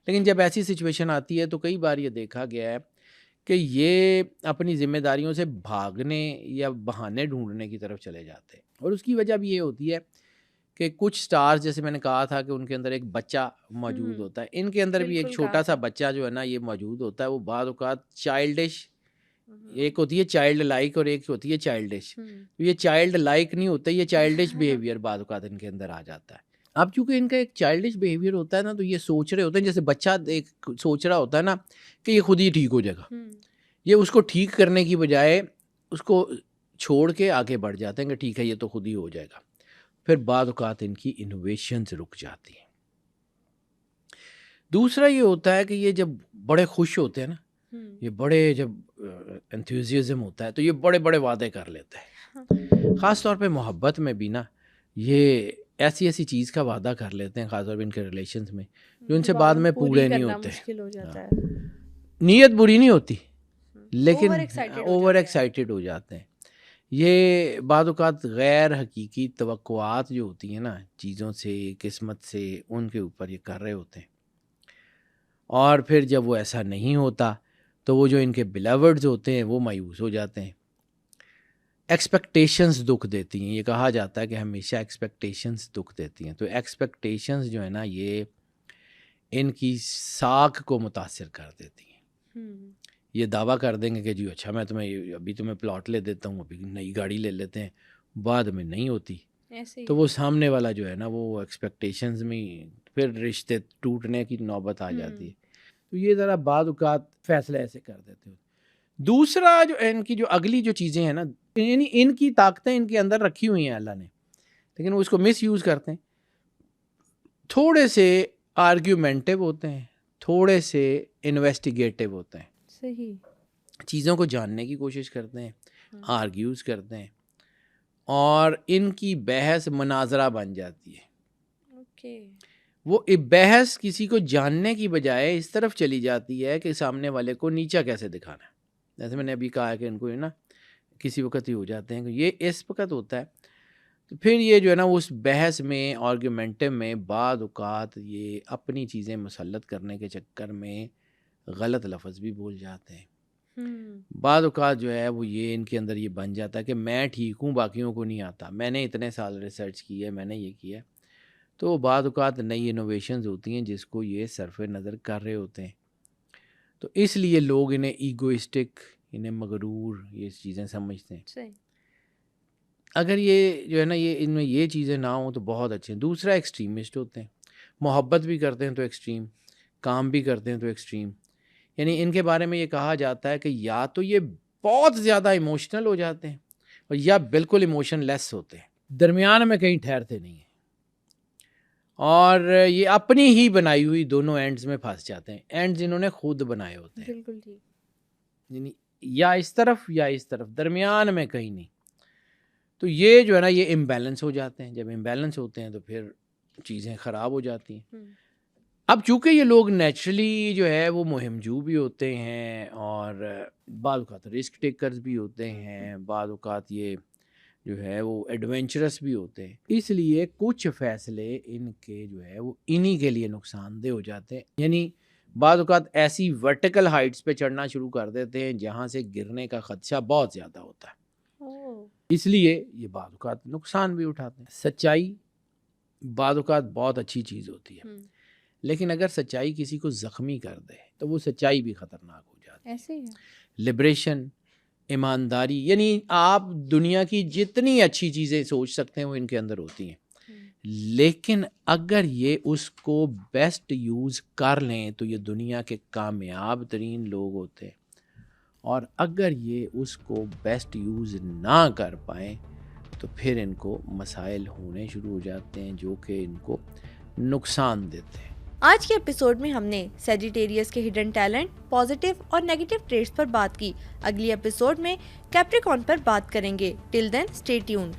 لیکن جب ایسی سچویشن آتی ہے تو کئی بار یہ دیکھا گیا ہے کہ یہ اپنی ذمہ داریوں سے بھاگنے یا بہانے ڈھونڈنے کی طرف چلے جاتے ہیں. اور اس کی وجہ بھی یہ ہوتی ہے کہ کچھ سٹارز، جیسے میں نے کہا تھا کہ ان کے اندر ایک بچہ موجود ہوتا ہے، ان کے اندر بھی ایک چھوٹا سا بچہ جو ہے نا یہ موجود ہوتا ہے. وہ بعض اوقات چائلڈش، ایک ہوتی ہے چائلڈ لائک اور ایک ہوتی ہے چائلڈش. یہ چائلڈ لائک نہیں ہوتا، یہ چائلڈش بیہیویئر بعض اوقات ان کے اندر آ جاتا ہے. اب چونکہ ان کا ایک چائلڈش بیہیویئر ہوتا ہے نا، تو یہ سوچ رہے ہوتے ہیں، جیسے بچہ ایک سوچ رہا ہوتا ہے نا کہ یہ خود ہی ٹھیک ہو جائے گا، یہ اس کو ٹھیک کرنے کی بجائے اس کو چھوڑ کے آگے بڑھ جاتے ہیں کہ ٹھیک ہے یہ تو خود ہی ہو جائے گا. پھر بعض اوقات ان کی انوویشنز رک جاتی ہیں. دوسرا یہ ہوتا ہے کہ یہ جب بڑے خوش ہوتے ہیں نا، یہ بڑے جب انتھوزیازم ہوتا ہے تو یہ بڑے بڑے وعدے کر لیتے ہیں. خاص طور پہ محبت میں بھی نا یہ ایسی ایسی چیز کا وعدہ کر لیتے ہیں، خاص طور پہ ان کے ریلیشنز میں، جو ان سے بعد میں پورے نہیں ہوتے. نیت بری نہیں ہوتی لیکن اوور ایکسائٹیڈ ہو جاتے ہیں. یہ بعض اوقات غیر حقیقی توقعات جو ہوتی ہیں نا چیزوں سے، قسمت سے، ان کے اوپر یہ کر رہے ہوتے ہیں، اور پھر جب وہ ایسا نہیں ہوتا تو وہ جو ان کے بلیورڈز ہوتے ہیں وہ مایوس ہو جاتے ہیں. ایکسپیکٹیشنز دکھ دیتی ہیں. یہ کہا جاتا ہے کہ ہمیشہ ایکسپیکٹیشنز دکھ دیتی ہیں. تو ایکسپیکٹیشنز جو ہے نا یہ ان کی ساکھ کو متاثر کر دیتی ہیں. یہ دعویٰ کر دیں گے کہ جی اچھا میں تمہیں پلاٹ لے دیتا ہوں، ابھی نئی گاڑی لے لیتے ہیں، بعد میں نہیں ہوتی، تو وہ سامنے والا جو ہے نا وہ ایکسپیکٹیشنز میں پھر رشتے ٹوٹنے کی نوبت آ جاتی ہے. تو یہ ذرا بعض اوقات فیصلہ ایسے کر دیتے ہیں. دوسرا جو ان کی جو اگلی جو چیزیں ہیں نا، یعنی ان کی طاقتیں ان کے اندر رکھی ہوئی ہیں اللہ نے، لیکن وہ اس کو مس یوز کرتے ہیں. تھوڑے سے آرگیومنٹیو ہوتے ہیں، تھوڑے سے انویسٹیگیٹو ہوتے ہیں، صحیح چیزوں کو جاننے کی کوشش کرتے ہیں، آرگیوز کرتے ہیں، اور ان کی بحث مناظرہ بن جاتی ہے. وہ بحث کسی کو جاننے کی بجائے اس طرف چلی جاتی ہے کہ سامنے والے کو نیچا کیسے دکھانا ہے. جیسے میں نے ابھی کہا کہ ان کو نا کسی وقت ہی ہو جاتے ہیں کہ یہ اس وقت ہوتا ہے، تو پھر یہ جو ہے نا اس بحث میں، آرگیومنٹو میں بعض اوقات یہ اپنی چیزیں مسلط کرنے کے چکر میں غلط لفظ بھی بول جاتے ہیں. بعض اوقات جو ہے وہ یہ ان کے اندر یہ بن جاتا ہے کہ میں ٹھیک ہوں، باقیوں کو نہیں آتا، میں نے اتنے سال ریسرچ کی ہے، میں نے یہ کیا ہے. تو بعض اوقات نئی انوویشنز ہوتی ہیں جس کو یہ صرف نظر کر رہے ہوتے ہیں. تو اس لیے لوگ انہیں ایگوئسٹک، انہیں مغرور یہ چیزیں سمجھتے ہیں. اگر یہ جو ہے نا یہ ان میں یہ چیزیں نہ ہوں تو بہت اچھے ہیں. دوسرا ایکسٹریمسٹ ہوتے ہیں. محبت بھی کرتے ہیں تو ایکسٹریم، کام بھی کرتے ہیں تو ایکسٹریم. یعنی ان کے بارے میں یہ کہا جاتا ہے کہ یا تو یہ بہت زیادہ ایموشنل ہو جاتے ہیں اور یا بالکل ایموشن لیس ہوتے ہیں، درمیان میں کہیں ٹھہرتے نہیں ہیں، اور یہ اپنی ہی بنائی ہوئی دونوں اینڈز میں پھنس جاتے ہیں. اینڈز انہوں نے خود بنائے ہوتے ہیں، بالکل ٹھیک. یعنی یا اس طرف یا اس طرف، درمیان میں کہیں نہیں. تو یہ جو ہے نا یہ امبیلنس ہو جاتے ہیں. جب امبیلنس ہوتے ہیں تو پھر چیزیں خراب ہو جاتی ہیں. اب چونکہ یہ لوگ نیچرلی جو ہے وہ مہم جو بھی ہوتے ہیں اور بعض اوقات رسک ٹیکرز بھی ہوتے ہیں، بعض اوقات یہ جو ہے وہ ایڈونچرس بھی ہوتے ہیں، اس لیے کچھ فیصلے ان کے جو ہے وہ انہی کے لیے نقصان دہ ہو جاتے ہیں. یعنی بعض اوقات ایسی ورٹیکل ہائٹس پہ چڑھنا شروع کر دیتے ہیں جہاں سے گرنے کا خدشہ بہت زیادہ ہوتا ہے، اس لیے یہ بعض اوقات نقصان بھی اٹھاتے ہیں. سچائی بعض اوقات بہت اچھی چیز ہوتی ہے، لیکن اگر سچائی کسی کو زخمی کر دے تو وہ سچائی بھی خطرناک ہو جاتی ہے. ایسے ہی لبریشن، ایمانداری، یعنی آپ دنیا کی جتنی اچھی چیزیں سوچ سکتے ہیں وہ ان کے اندر ہوتی ہیں، لیکن اگر یہ اس کو بیسٹ یوز کر لیں تو یہ دنیا کے کامیاب ترین لوگ ہوتے ہیں، اور اگر یہ اس کو بیسٹ یوز نہ کر پائیں تو پھر ان کو مسائل ہونے شروع ہو جاتے ہیں جو کہ ان کو نقصان دیتے ہیں. آج کے ایپیسوڈ میں ہم نے سیجیٹیریس کے ہڈن ٹیلنٹ، پازیٹیو اور نیگیٹو ٹریٹس پر بات کی. اگلی ایپیسوڈ میں کیپریکون پر بات کریں گے. ٹل دین اسٹے ٹیونڈ.